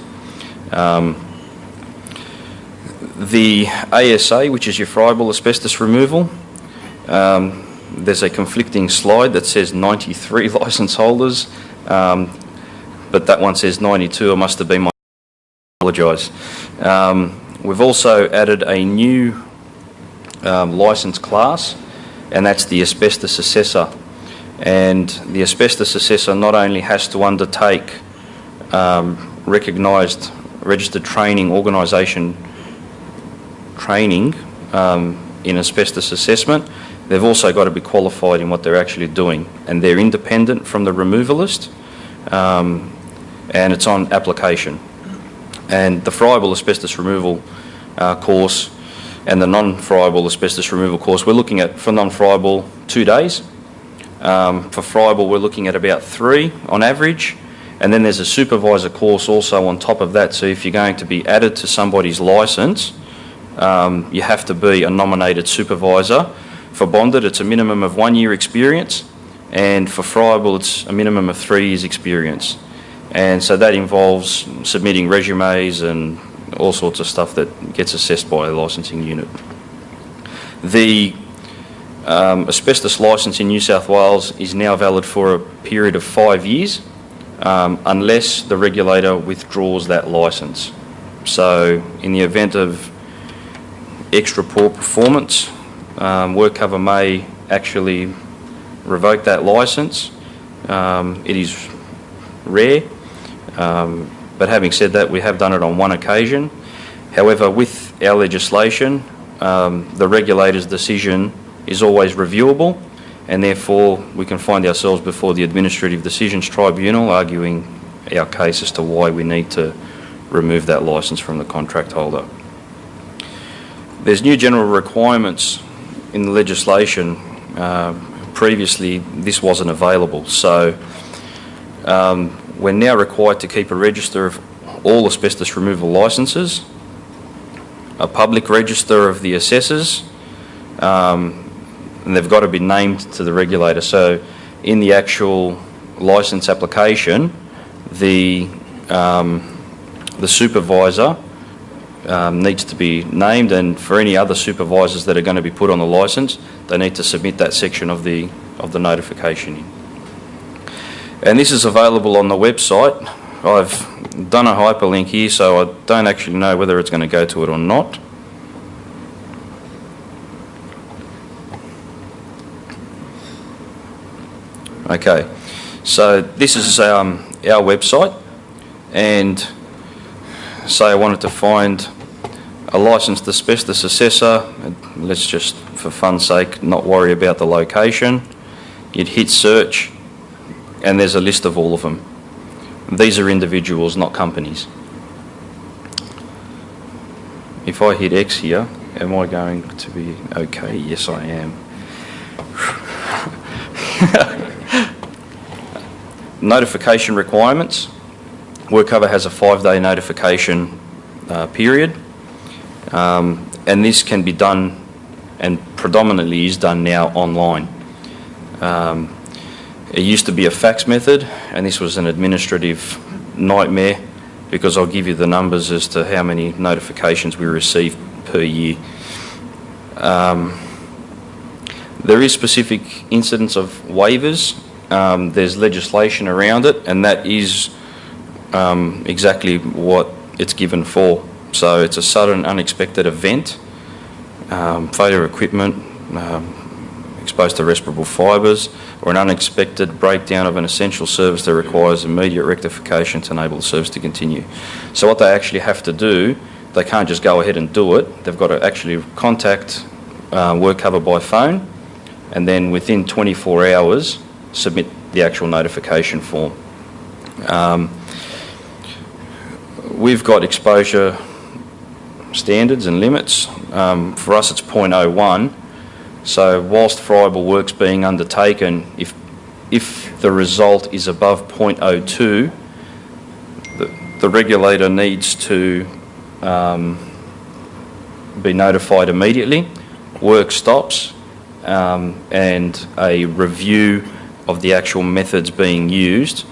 The ASA, which is your friable asbestos removal, there's a conflicting slide that says 93 licence holders, but that one says 92. It must have been my. Apologise. We've also added a new licence class, and that's the asbestos assessor. And the asbestos assessor not only has to undertake recognised registered training organisation training in asbestos assessment, they've also got to be qualified in what they're actually doing, and they're independent from the removalist, and it's on application. And the friable asbestos removal course and the non-friable asbestos removal course, we're looking at, for non-friable, 2 days. For friable, we're looking at about 3 on average. And then there's a supervisor course also on top of that. So if you're going to be added to somebody's licence, you have to be a nominated supervisor. For bonded, it's a minimum of 1 year experience, and for friable, it's a minimum of 3 years experience. And so that involves submitting resumes and all sorts of stuff that gets assessed by a licensing unit. The asbestos licence in New South Wales is now valid for a period of 5 years, unless the regulator withdraws that licence. So in the event of extra poor performance, WorkCover may actually revoke that licence. It is rare, but having said that, we have done it on 1 occasion. However, with our legislation, the regulator's decision is always reviewable, and therefore we can find ourselves before the Administrative Decisions Tribunal arguing our case as to why we need to remove that licence from the contract holder. There's new general requirements in the legislation. Previously this wasn't available, so we're now required to keep a register of all asbestos removal licences, a public register of the assessors, and they've got to be named to the regulator. So in the actual licence application, the supervisor needs to be named, and for any other supervisors that are going to be put on the licence, they need to submit that section of the notification in. And this is available on the website. I've done a hyperlink here, so I don't actually know whether it's going to go to it or not. Okay, so this is our website, and say I wanted to find a licensed asbestos assessor. Let's just, for fun's sake, not worry about the location. You'd hit search, and there's a list of all of them. These are individuals, not companies. If I hit X here, am I going to be okay? Yes, I am. Notification requirements. WorkCover has a 5-day notification period, and this can be done, and predominantly is done now, online. It used to be a fax method, and this was an administrative nightmare, because I'll give you the numbers as to how many notifications we receive per year. There is specific incidents of waivers. There's legislation around it, and that is exactly what it's given for. So it's a sudden unexpected event, failure of equipment, exposed to respirable fibres, or an unexpected breakdown of an essential service that requires immediate rectification to enable the service to continue. So what they actually have to do, they can't just go ahead and do it. They've got to actually contact WorkCover by phone, and then within 24 hours submit the actual notification form. We've got exposure standards and limits. For us it's 0.01. So whilst friable work's being undertaken, if the result is above 0.02, the regulator needs to be notified immediately. Work stops, and a review of the actual methods being used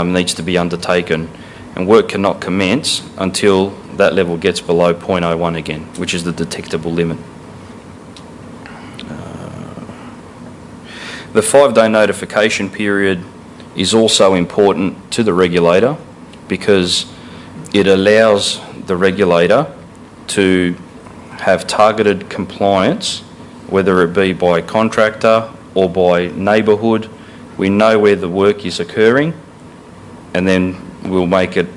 needs to be undertaken, and work cannot commence until that level gets below 0.01 again, which is the detectable limit. The 5-day notification period is also important to the regulator, because it allows the regulator to have targeted compliance, whether it be by contractor or by neighbourhood. We know where the work is occurring, and then we'll make it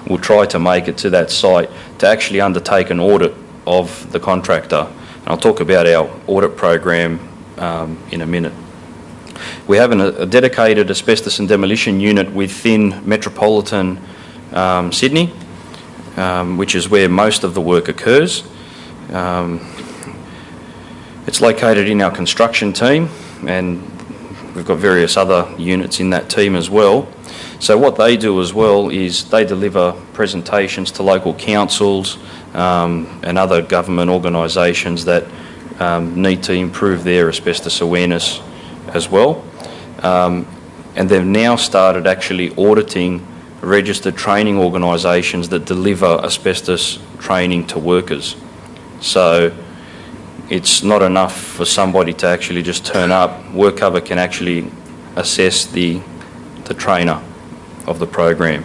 will try to make it to that site to actually undertake an audit of the contractor. And I'll talk about our audit program in a minute. We have a dedicated asbestos and demolition unit within metropolitan Sydney, which is where most of the work occurs. It's located in our construction team, and we've got various other units in that team as well. So what they do as well is they deliver presentations to local councils and other government organisations that need to improve their asbestos awareness as well. And they've now started actually auditing registered training organisations that deliver asbestos training to workers. So it's not enough for somebody to actually just turn up. WorkCover can actually assess the trainer of the program.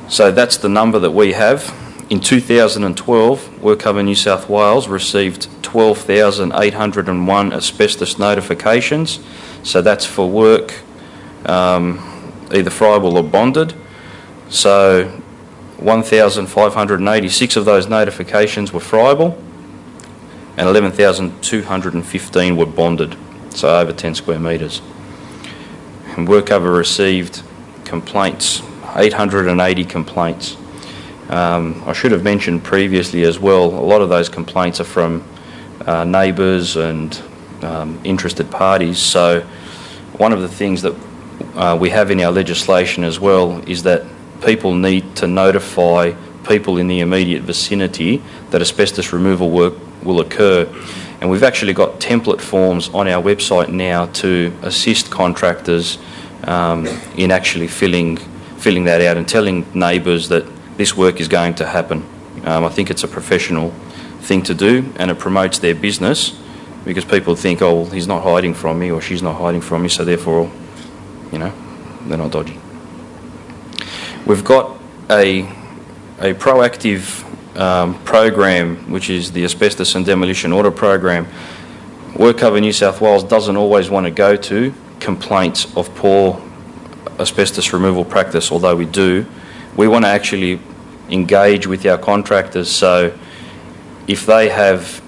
So that's the number that we have. In 2012, WorkCover New South Wales received 12,801 asbestos notifications. So that's for work either friable or bonded. So 1,586 of those notifications were friable and 11,215 were bonded, so over 10 square metres. And WorkCover received complaints, 880 complaints. I should have mentioned previously as well, a lot of those complaints are from neighbours and interested parties. So one of the things that we have in our legislation as well is that people need to notify people in the immediate vicinity that asbestos removal work will occur. And we've actually got template forms on our website now to assist contractors in actually filling that out and telling neighbours that this work is going to happen. I think it's a professional thing to do, and it promotes their business, because people think, oh, well, he's not hiding from me or she's not hiding from me, so therefore, you know, they're not dodgy. We've got a proactive program, which is the Asbestos and Demolition Audit Program. WorkCover New South Wales doesn't always want to go to complaints of poor asbestos removal practice, although we do. We want to actually engage with our contractors, so if they have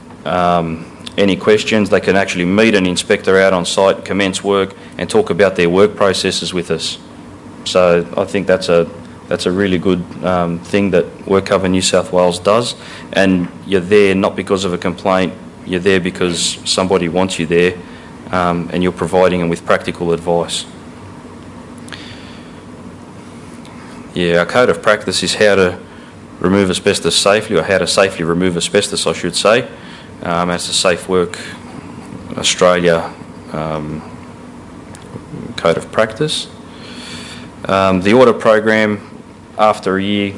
any questions, they can actually meet an inspector out on site, commence work, and talk about their work processes with us. So I think that's a really good thing that WorkCover New South Wales does, and you're there not because of a complaint, you're there because somebody wants you there, and you're providing them with practical advice. Yeah, our code of practice is how to remove asbestos safely, or how to safely remove asbestos, I should say. It's a Safe Work Australia code of practice. The audit program, after a year,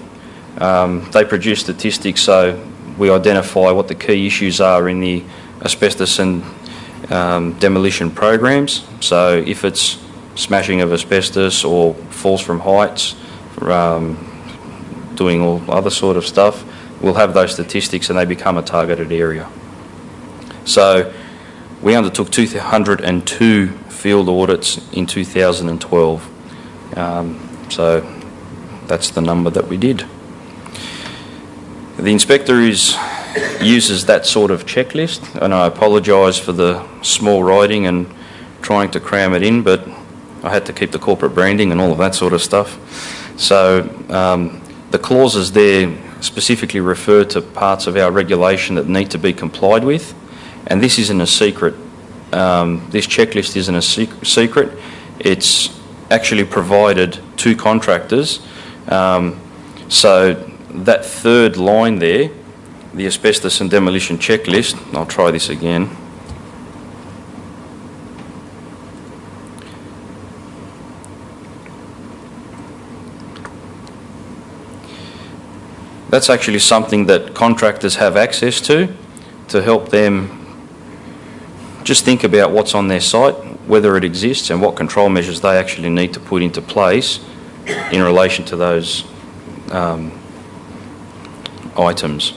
they produce statistics, so we identify what the key issues are in the asbestos and demolition programs. So if it's smashing of asbestos or falls from heights, doing all other sort of stuff, we'll have those statistics and they become a targeted area. So we undertook 202 field audits in 2012. So that's the number that we did. The inspector uses that sort of checklist, and I apologise for the small writing and trying to cram it in, but I had to keep the corporate branding and all of that sort of stuff. So the clauses there specifically refer to parts of our regulation that need to be complied with, and this isn't a secret. This checklist isn't a secret. It's actually provided to contractors. So that third line there, the asbestos and demolition checklist, I'll try this again. That's actually something that contractors have access to help them just think about what's on their site, whether it exists, and what control measures they actually need to put into place in relation to those items.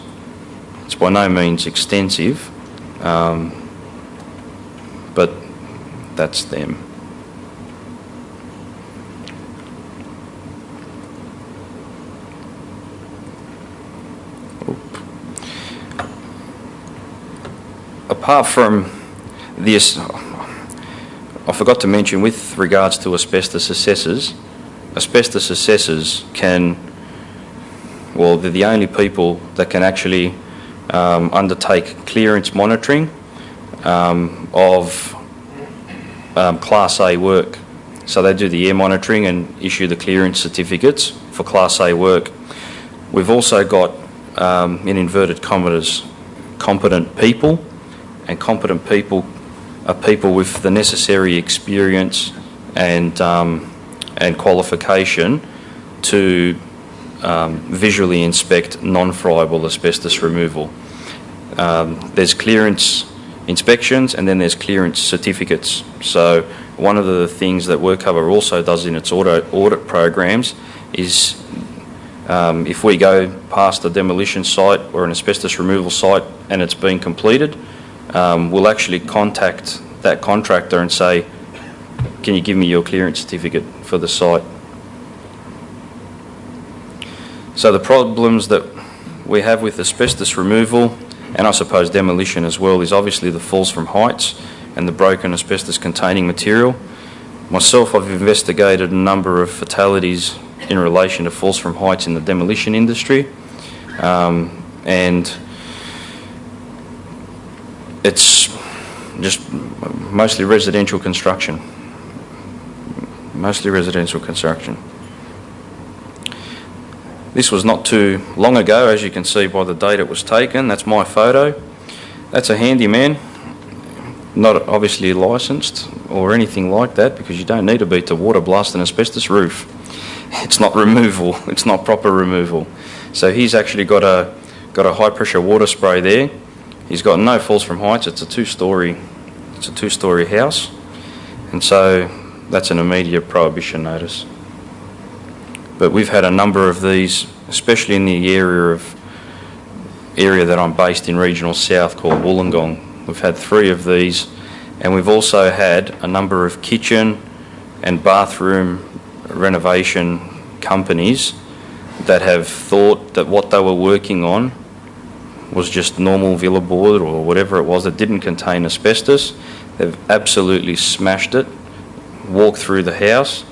It's by no means extensive, but that's them. apart from this, I forgot to mention with regards to asbestos assessors can, well, they're the only people that can actually undertake clearance monitoring of Class A work. So they do the air monitoring and issue the clearance certificates for Class A work. We've also got, in inverted commas, competent people, and competent people are people with the necessary experience and qualification to visually inspect non-friable asbestos removal. There's clearance inspections and then there's clearance certificates. So one of the things that WorkCover also does in its audit programs is if we go past a demolition site or an asbestos removal site and it's been completed, we'll actually contact that contractor and say, can you give me your clearance certificate for the site? So the problems that we have with asbestos removal, and I suppose demolition as well, is obviously the falls from heights and the broken asbestos containing material. Myself, I've investigated a number of fatalities in relation to falls from heights in the demolition industry, and it's just mostly residential construction. This was not too long ago, as you can see by the date it was taken. That's my photo. That's a handyman, not obviously licensed or anything like that, because you don't need to be to water blast an asbestos roof. It's not removal. It's not proper removal. So he's actually got a high pressure water spray there. He's got no falls from heights. It's a two-story house, and so that's an immediate prohibition notice. But we've had a number of these, especially in the area that I'm based in, Regional South, called Wollongong. We've had 3 of these, and we've also had a number of kitchen and bathroom renovation companies that have thought that what they were working on was just normal villa board or whatever it was that didn't contain asbestos. They've absolutely smashed it, walked through the house,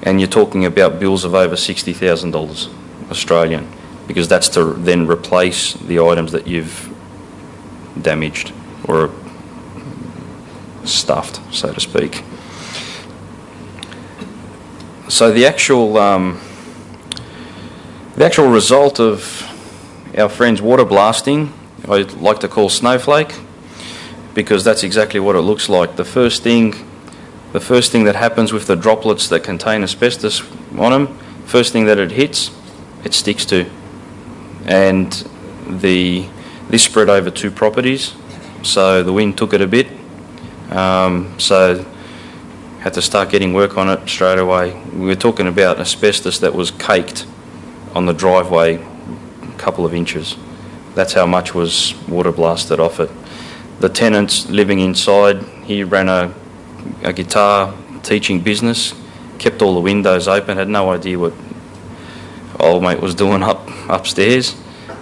and you're talking about bills of over $60,000 Australian, because that's to then replace the items that you've damaged or stuffed, so to speak. So the actual result of our friends water blasting, I like to call snowflake, because that's exactly what it looks like. The first thing that happens with the droplets that contain asbestos on them, first thing that it hits, it sticks to. And this spread over 2 properties, so the wind took it a bit. So had to start getting work on it straight away. We were talking about asbestos that was caked on the driveway a couple of inches. That's how much was water blasted off it. The tenants living inside, he ran a guitar teaching business, kept all the windows open, had no idea what old mate was doing upstairs,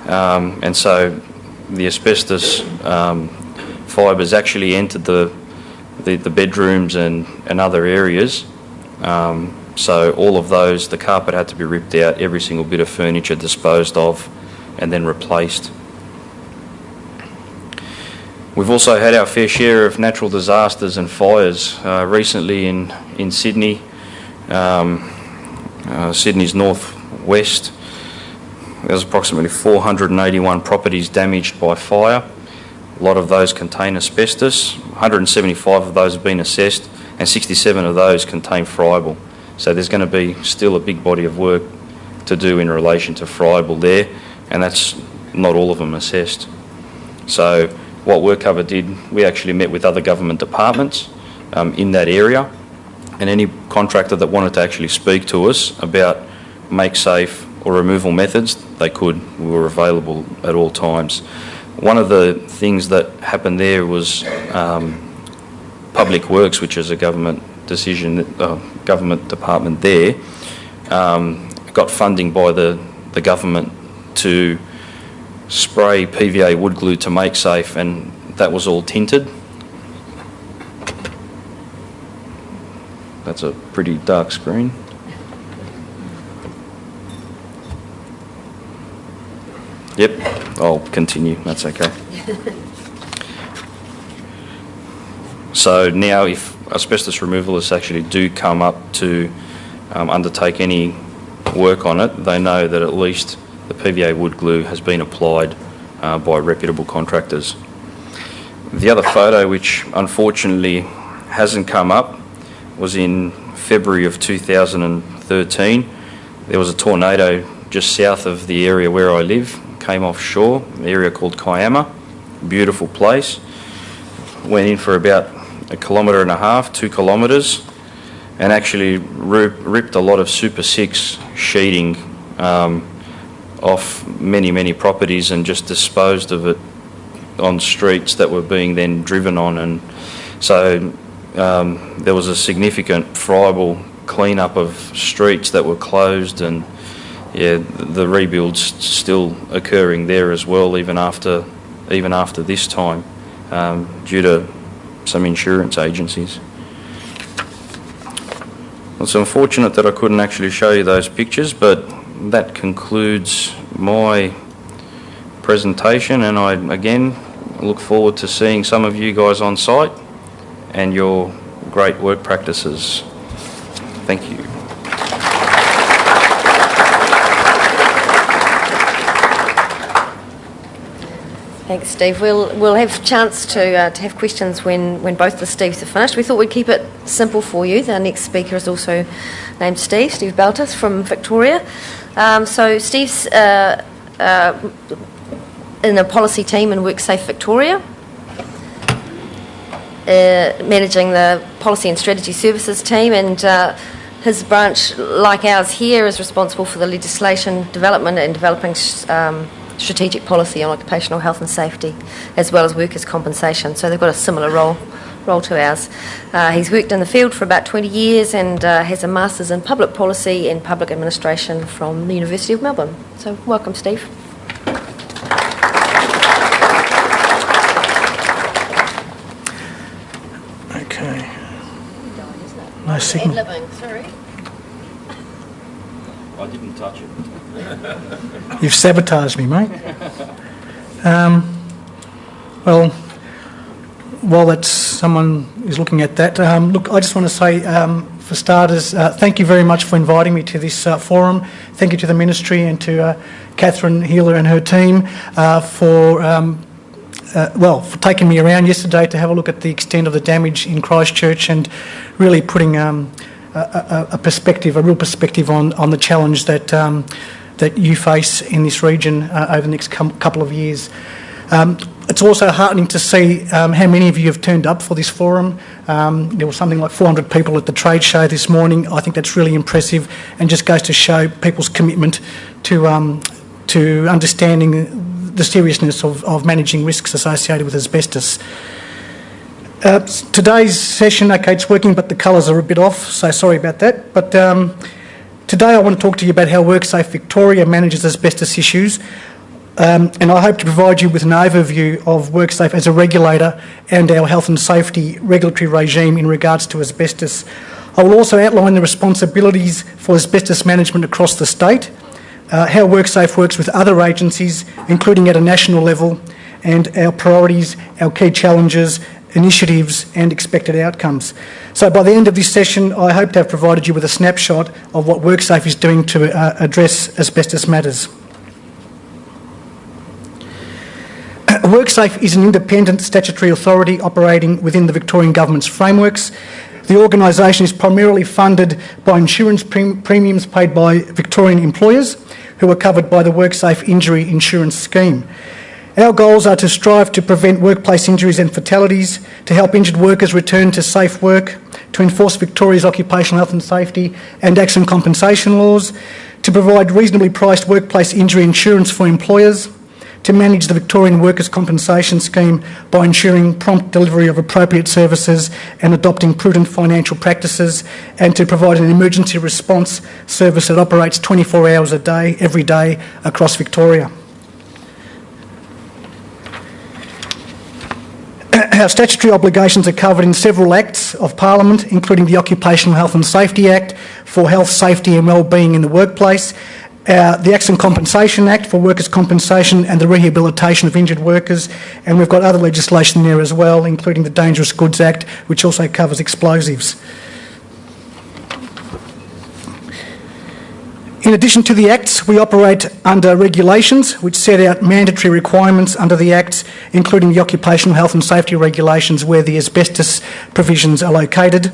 and so the asbestos fibres actually entered the bedrooms and other areas. So all of those, the carpet had to be ripped out, every single bit of furniture disposed of and then replaced. We've also had our fair share of natural disasters and fires. Recently in Sydney, Sydney's northwest, there was approximately 481 properties damaged by fire. A lot of those contain asbestos. 175 of those have been assessed, and 67 of those contain friable. So there's going to be still a big body of work to do in relation to friable there, and that's not all of them assessed. So what WorkCover did, we actually met with other government departments in that area, and any contractor that wanted to actually speak to us about make safe or removal methods, they could. We were available at all times. One of the things that happened there was Public Works, which is a government decision, government department there, got funding by the government to spray PVA wood glue to make safe, and that was all tinted. That's a pretty dark screen. Yep, I'll continue, that's okay. So now if asbestos removalists actually do come up to undertake any work on it, they know that at least the PVA wood glue has been applied by reputable contractors. The other photo, which unfortunately hasn't come up, was in February of 2013. There was a tornado just south of the area where I live, came offshore, an area called Kiama, beautiful place. Went in for about 1.5 kilometres, 2 kilometres, and actually ripped a lot of Super 6 sheeting off many properties and just disposed of it on streets that were being then driven on. And so there was a significant friable clean-up of streets that were closed, and yeah, the rebuild's still occurring there as well, even after this time, due to some insurance agencies. It's unfortunate that I couldn't actually show you those pictures, but that concludes my presentation, and I again look forward to seeing some of you guys on site and your great work practices. Thank you. Thanks, Steve. We'll have a chance to have questions when both the Steves are finished. We thought we'd keep it simple for you. The next speaker is also named Steve Baltus from Victoria. So Steve's in a policy team in WorkSafe Victoria, managing the policy and strategy services team, and his branch, like ours here, is responsible for the legislation development and developing strategic policy on occupational health and safety, as well as workers' compensation. So they've got a similar role to ours. He's worked in the field for about 20 years and has a Masters in Public Policy and Public Administration from the University of Melbourne. So welcome, Steve. Okay. No signal. Living, sorry. I didn't touch it. You've sabotaged me, mate. Well, while that's someone is looking at that, look, I just want to say, for starters, thank you very much for inviting me to this forum. Thank you to the Ministry and to Catherine Healer and her team for taking me around yesterday to have a look at the extent of the damage in Christchurch and really putting a real perspective on the challenge that you face in this region over the next couple of years. It's also heartening to see how many of you have turned up for this forum. There was something like 400 people at the trade show this morning. I think that's really impressive and just goes to show people's commitment to understanding the seriousness of managing risks associated with asbestos. Today's session, okay, it's working, but the colours are a bit off, so sorry about that. But today I want to talk to you about how WorkSafe Victoria manages asbestos issues, and I hope to provide you with an overview of WorkSafe as a regulator and our health and safety regulatory regime in regards to asbestos. I will also outline the responsibilities for asbestos management across the state, how WorkSafe works with other agencies, including at a national level, and our priorities, our key challenges, initiatives and expected outcomes. So by the end of this session, I hope to have provided you with a snapshot of what WorkSafe is doing to address asbestos matters. WorkSafe is an independent statutory authority operating within the Victorian Government's frameworks. The organisation is primarily funded by insurance premiums paid by Victorian employers who are covered by the WorkSafe Injury Insurance Scheme. Our goals are to strive to prevent workplace injuries and fatalities, to help injured workers return to safe work, to enforce Victoria's occupational health and safety and accident compensation laws, to provide reasonably priced workplace injury insurance for employers, to manage the Victorian Workers' Compensation Scheme by ensuring prompt delivery of appropriate services and adopting prudent financial practices, and to provide an emergency response service that operates 24 hours a day, every day, across Victoria. Our statutory obligations are covered in several acts of Parliament, including the Occupational Health and Safety Act for health, safety and wellbeing in the workplace, the Accident Compensation Act for workers' compensation and the rehabilitation of injured workers, and we've got other legislation there as well, including the Dangerous Goods Act, which also covers explosives. In addition to the Acts, we operate under regulations which set out mandatory requirements under the Acts, including the Occupational Health and Safety regulations where the asbestos provisions are located.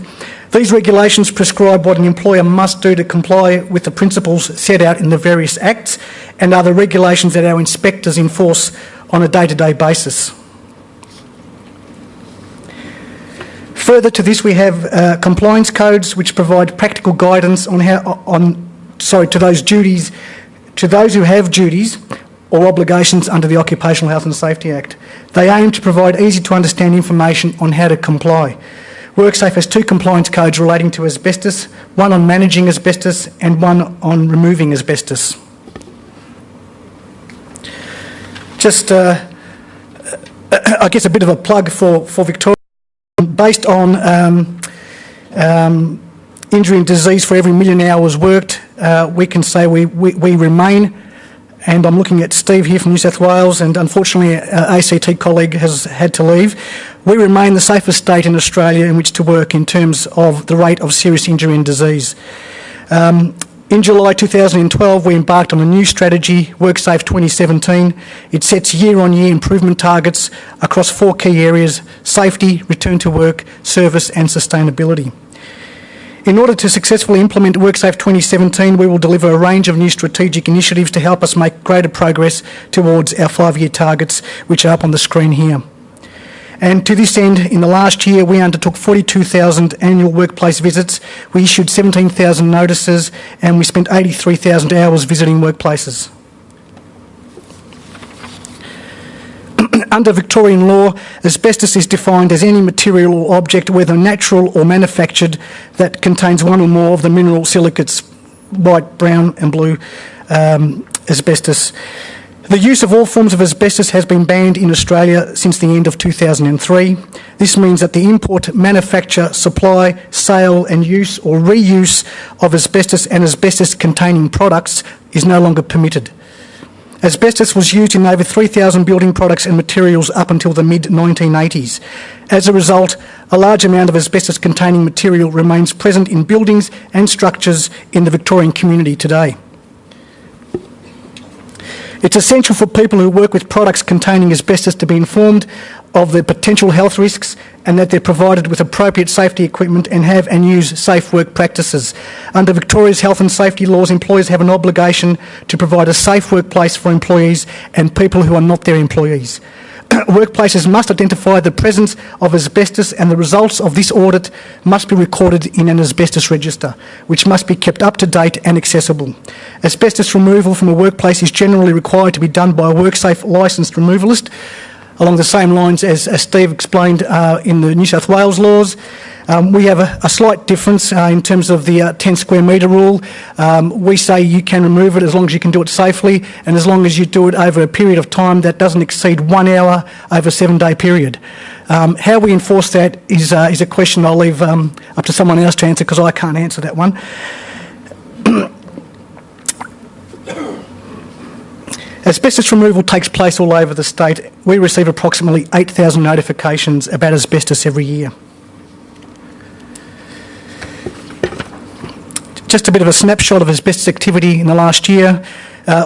These regulations prescribe what an employer must do to comply with the principles set out in the various Acts and are the regulations that our inspectors enforce on a day-to-day basis. Further to this, we have compliance codes which provide practical guidance on to those duties, to those who have duties or obligations under the Occupational Health and Safety Act. They aim to provide easy to understand information on how to comply. WorkSafe has two compliance codes relating to asbestos, one on managing asbestos and one on removing asbestos. Just, I guess, a bit of a plug for Victoria. Based on injury and disease for every million hours worked, we can say we remain, and I'm looking at Steve here from New South Wales, and unfortunately our ACT colleague has had to leave. We remain the safest state in Australia in which to work in terms of the rate of serious injury and disease. In July 2012, we embarked on a new strategy, WorkSafe 2017. It sets year-on-year improvement targets across 4 key areas: safety, return to work, service and sustainability. In order to successfully implement WorkSafe 2017, we will deliver a range of new strategic initiatives to help us make greater progress towards our 5-year targets, which are up on the screen here. And to this end, in the last year, we undertook 42,000 annual workplace visits, we issued 17,000 notices, and we spent 83,000 hours visiting workplaces. Under Victorian law, asbestos is defined as any material or object, whether natural or manufactured, that contains one or more of the mineral silicates, white, brown and blue asbestos. The use of all forms of asbestos has been banned in Australia since the end of 2003. This means that the import, manufacture, supply, sale and use or reuse of asbestos and asbestos-containing products is no longer permitted. Asbestos was used in over 3,000 building products and materials up until the mid-1980s. As a result, a large amount of asbestos-containing material remains present in buildings and structures in the Victorian community today. It's essential for people who work with products containing asbestos to be informed of the potential health risks and that they're provided with appropriate safety equipment and have and use safe work practices. Under Victoria's health and safety laws, employers have an obligation to provide a safe workplace for employees and people who are not their employees. Workplaces must identify the presence of asbestos, and the results of this audit must be recorded in an asbestos register, which must be kept up to date and accessible. Asbestos removal from a workplace is generally required to be done by a WorkSafe licensed removalist, along the same lines as Steve explained in the New South Wales laws. We have a slight difference in terms of the 10 square metre rule. We say you can remove it as long as you can do it safely and as long as you do it over a period of time that doesn't exceed 1 hour over a 7-day period. How we enforce that is a question I'll leave up to someone else to answer, because I can't answer that one. Asbestos removal takes place all over the state. We receive approximately 8,000 notifications about asbestos every year. Just a bit of a snapshot of asbestos activity in the last year.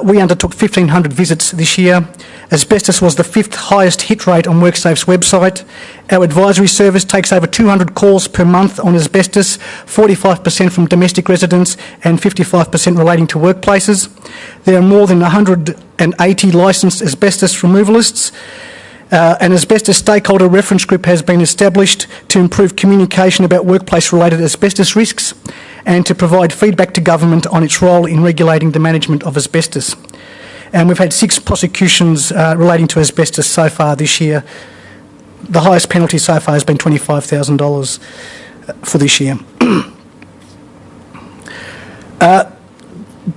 We undertook 1,500 visits this year. Asbestos was the 5th highest hit rate on WorkSafe's website. Our advisory service takes over 200 calls per month on asbestos, 45% from domestic residents and 55% relating to workplaces. There are more than 180 licensed asbestos removalists. An asbestos stakeholder reference group has been established to improve communication about workplace-related asbestos risks and to provide feedback to government on its role in regulating the management of asbestos. And we've had 6 prosecutions relating to asbestos so far this year. The highest penalty so far has been $25,000 for this year.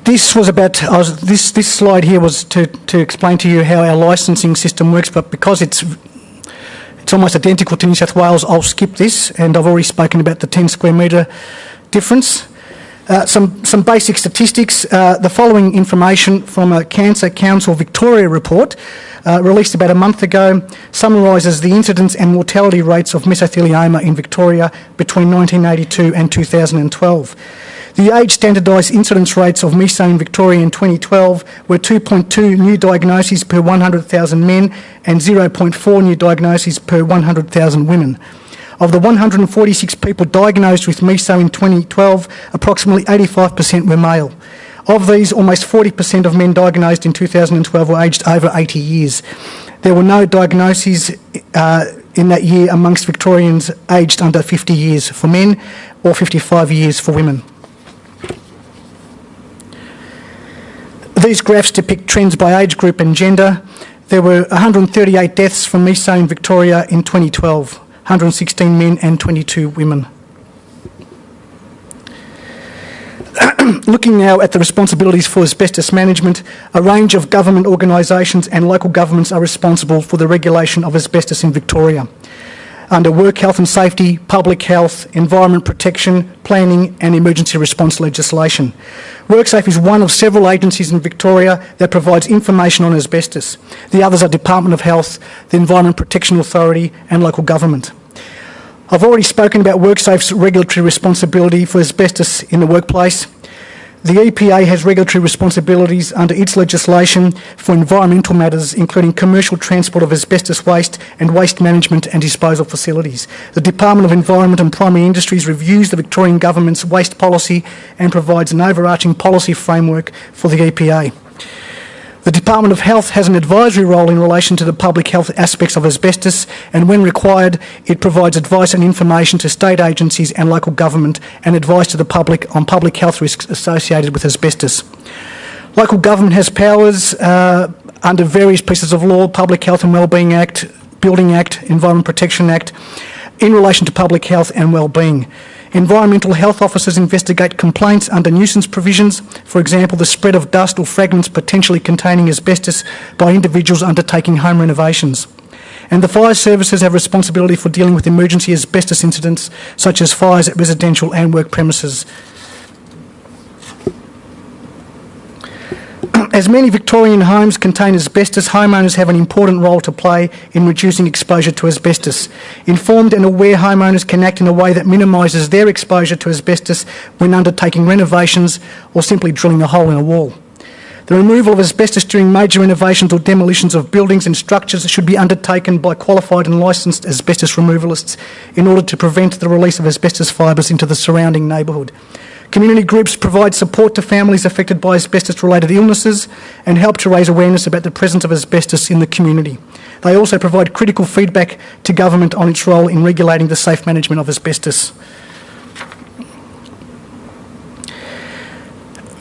This slide here was to explain to you how our licensing system works, but because it's It's almost identical to New South Wales. I'll skip this, and I've already spoken about the 10 square metre difference. Some basic statistics. The following information from a Cancer Council Victoria report released about a month ago summarises the incidence and mortality rates of mesothelioma in Victoria between 1982 and 2012. The age standardised incidence rates of meso in Victoria in 2012 were 2.2 new diagnoses per 100,000 men and 0.4 new diagnoses per 100,000 women. Of the 146 people diagnosed with meso in 2012, approximately 85% were male. Of these, almost 40% of men diagnosed in 2012 were aged over 80 years. There were no diagnoses in that year amongst Victorians aged under 50 years for men or 55 years for women. These graphs depict trends by age group and gender. There were 138 deaths from meso in Victoria in 2012, 116 men and 22 women. Looking now at the responsibilities for asbestos management, a range of government organisations and local governments are responsible for the regulation of asbestos in Victoria under work health and safety, public health, environment protection, planning and emergency response legislation. WorkSafe is one of several agencies in Victoria that provides information on asbestos. The others are Department of Health, the Environment Protection Authority and local government. I've already spoken about WorkSafe's regulatory responsibility for asbestos in the workplace. The EPA has regulatory responsibilities under its legislation for environmental matters, including commercial transport of asbestos waste and waste management and disposal facilities. The Department of Environment and Primary Industries reviews the Victorian Government's waste policy and provides an overarching policy framework for the EPA. The Department of Health has an advisory role in relation to the public health aspects of asbestos, and when required, it provides advice and information to state agencies and local government and advice to the public on public health risks associated with asbestos. Local government has powers under various pieces of law, Public Health and Wellbeing Act, Building Act, Environment Protection Act, in relation to public health and wellbeing. Environmental health officers investigate complaints under nuisance provisions, for example, the spread of dust or fragments potentially containing asbestos by individuals undertaking home renovations. And the fire services have responsibility for dealing with emergency asbestos incidents, such as fires at residential and work premises. As many Victorian homes contain asbestos, homeowners have an important role to play in reducing exposure to asbestos. Informed and aware homeowners can act in a way that minimises their exposure to asbestos when undertaking renovations or simply drilling a hole in a wall. The removal of asbestos during major renovations or demolitions of buildings and structures should be undertaken by qualified and licensed asbestos removalists in order to prevent the release of asbestos fibres into the surrounding neighbourhood. Community groups provide support to families affected by asbestos-related illnesses and help to raise awareness about the presence of asbestos in the community. They also provide critical feedback to government on its role in regulating the safe management of asbestos.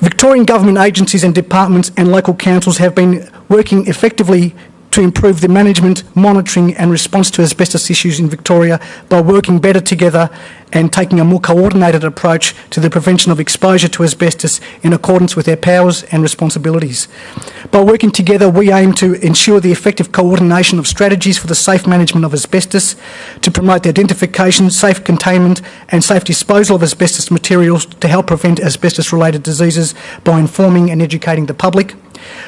Victorian government agencies and departments and local councils have been working effectively to improve the management, monitoring and response to asbestos issues in Victoria by working better together and taking a more coordinated approach to the prevention of exposure to asbestos in accordance with their powers and responsibilities. By working together, we aim to ensure the effective coordination of strategies for the safe management of asbestos, to promote the identification, safe containment and safe disposal of asbestos materials to help prevent asbestos-related diseases by informing and educating the public,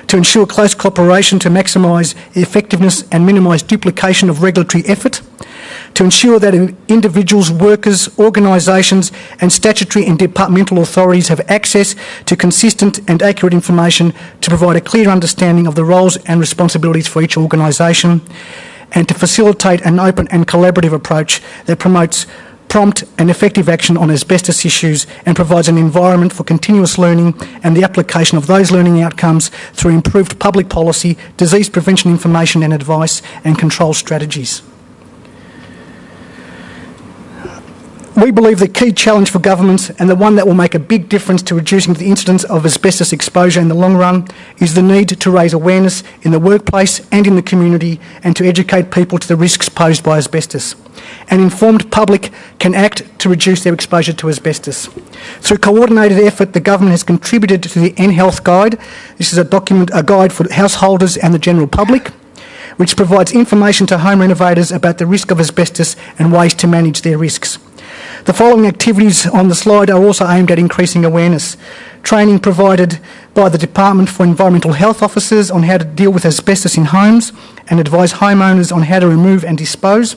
to ensure close cooperation to maximise effectiveness and minimise duplication of regulatory effort, to ensure that individuals, workers, organisations and statutory and departmental authorities have access to consistent and accurate information to provide a clear understanding of the roles and responsibilities for each organisation, and to facilitate an open and collaborative approach that promotes prompt and effective action on asbestos issues and provides an environment for continuous learning and the application of those learning outcomes through improved public policy, disease prevention information and advice and control strategies. We believe the key challenge for governments, and the one that will make a big difference to reducing the incidence of asbestos exposure in the long run, is the need to raise awareness in the workplace and in the community and to educate people to the risks posed by asbestos. An informed public can act to reduce their exposure to asbestos. Through coordinated effort, the government has contributed to the N Health Guide. This is a guide for householders and the general public. which provides information to home renovators about the risk of asbestos and ways to manage their risks. The following activities on the slide are also aimed at increasing awareness. Training provided by the Department for Environmental Health officers on how to deal with asbestos in homes and advise homeowners on how to remove and dispose.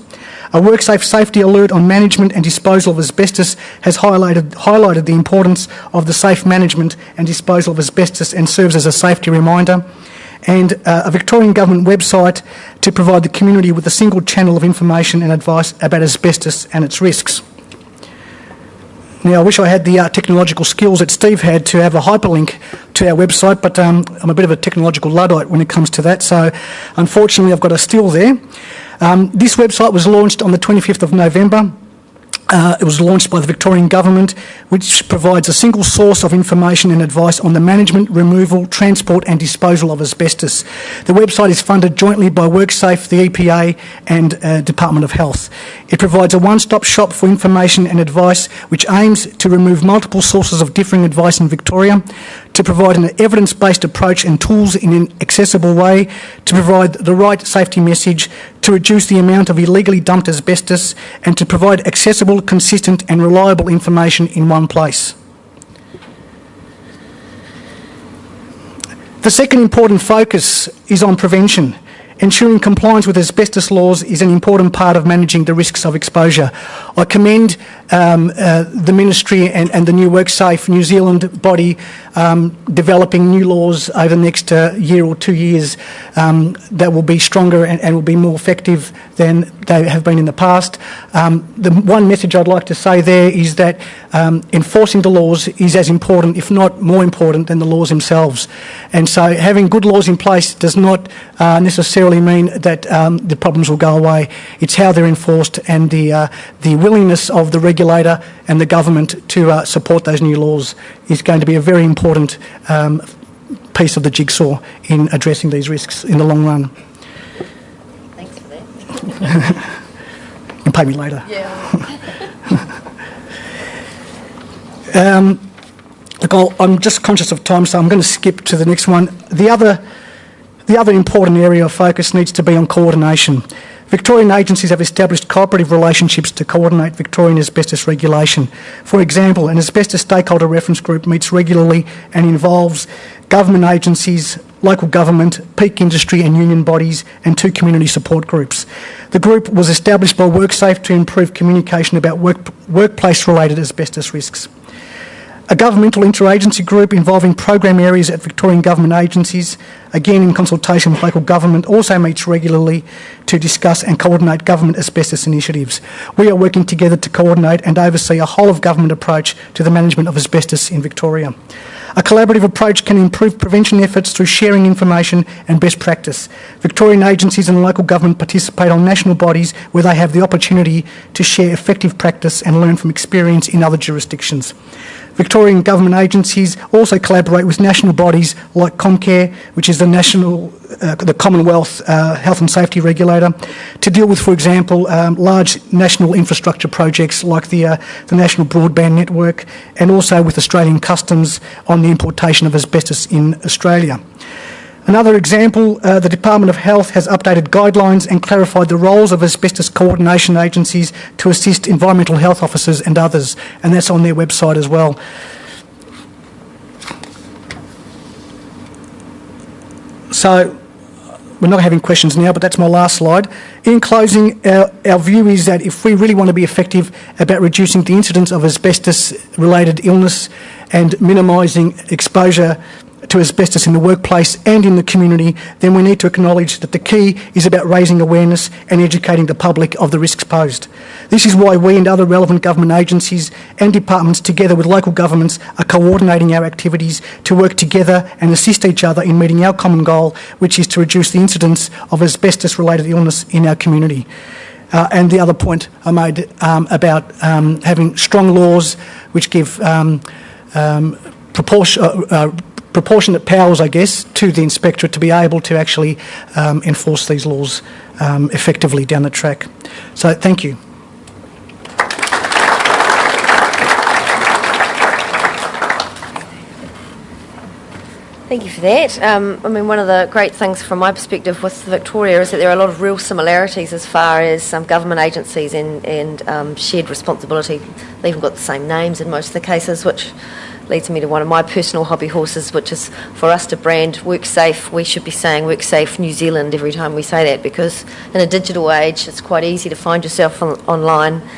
A WorkSafe safety alert on management and disposal of asbestos has highlighted the importance of the safe management and disposal of asbestos and serves as a safety reminder. And a Victorian Government website to provide the community with a single channel of information and advice about asbestos and its risks. Now, I wish I had the technological skills that Steve had to have a hyperlink to our website, but I'm a bit of a technological Luddite when it comes to that, so unfortunately I've got a still there. This website was launched on the 25th of November. It was launched by the Victorian Government, which provides a single source of information and advice on the management, removal, transport and disposal of asbestos. The website is funded jointly by WorkSafe, the EPA and Department of Health. It provides a one-stop shop for information and advice which aims to remove multiple sources of differing advice in Victoria, to provide an evidence-based approach and tools in an accessible way, to provide the right safety message, to reduce the amount of illegally dumped asbestos, and to provide accessible, consistent and reliable information in one place. The second important focus is on prevention. Ensuring compliance with asbestos laws is an important part of managing the risks of exposure. I commend the Ministry and the new WorkSafe New Zealand body developing new laws over the next year or 2 years that will be stronger and will be more effective than they have been in the past. The one message I'd like to say there is that enforcing the laws is as important, if not more important, than the laws themselves. And so having good laws in place does not necessarily mean that the problems will go away. It's how they're enforced and the willingness of the regulator and the government to support those new laws is going to be a very important piece of the jigsaw in addressing these risks in the long run. Thanks for that. You can pay me later. Yeah. Look, I'm just conscious of time, so I'm going to skip to the next one. The other important area of focus needs to be on coordination. Victorian agencies have established cooperative relationships to coordinate Victorian asbestos regulation. For example, an asbestos stakeholder reference group meets regularly and involves government agencies, local government, peak industry and union bodies, and 2 community support groups. The group was established by WorkSafe to improve communication about workplace-related asbestos risks. A governmental interagency group involving program areas at Victorian government agencies, again in consultation with local government, also meets regularly to discuss and coordinate government asbestos initiatives. We are working together to coordinate and oversee a whole-of-government approach to the management of asbestos in Victoria. A collaborative approach can improve prevention efforts through sharing information and best practice. Victorian agencies and local government participate on national bodies where they have the opportunity to share effective practice and learn from experience in other jurisdictions. Victorian government agencies also collaborate with national bodies like Comcare, which is the Commonwealth Health and Safety Regulator, to deal with, for example, large national infrastructure projects like the National Broadband Network, and also with Australian Customs on the importation of asbestos in Australia. Another example, the Department of Health has updated guidelines and clarified the roles of asbestos coordination agencies to assist environmental health officers and others, and that's on their website as well. So, we're not having questions now, but that's my last slide. In closing, our view is that if we really want to be effective about reducing the incidence of asbestos-related illness and minimising exposure to asbestos in the workplace and in the community, then we need to acknowledge that the key is about raising awareness and educating the public of the risks posed. This is why we and other relevant government agencies and departments, together with local governments, are coordinating our activities to work together and assist each other in meeting our common goal, which is to reduce the incidence of asbestos-related illness in our community. And the other point I made about having strong laws which give proportionate powers, I guess, to the inspectorate to be able to actually enforce these laws effectively down the track. So, thank you. Thank you for that. I mean, one of the great things from my perspective with Victoria is that there are a lot of real similarities as far as government agencies and shared responsibility. They've even got the same names in most of the cases, which leads me to one of my personal hobby horses, which is for us to brand WorkSafe. We should be saying WorkSafe New Zealand every time we say that, because in a digital age, it's quite easy to find yourself online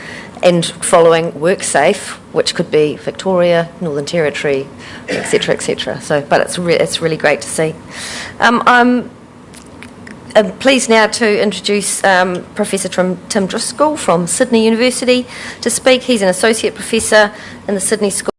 and following WorkSafe, which could be Victoria, Northern Territory, etc., etc. So, but it's really great to see. I'm pleased now to introduce Professor Tim Driscoll from Sydney University to speak. He's an associate professor in the Sydney School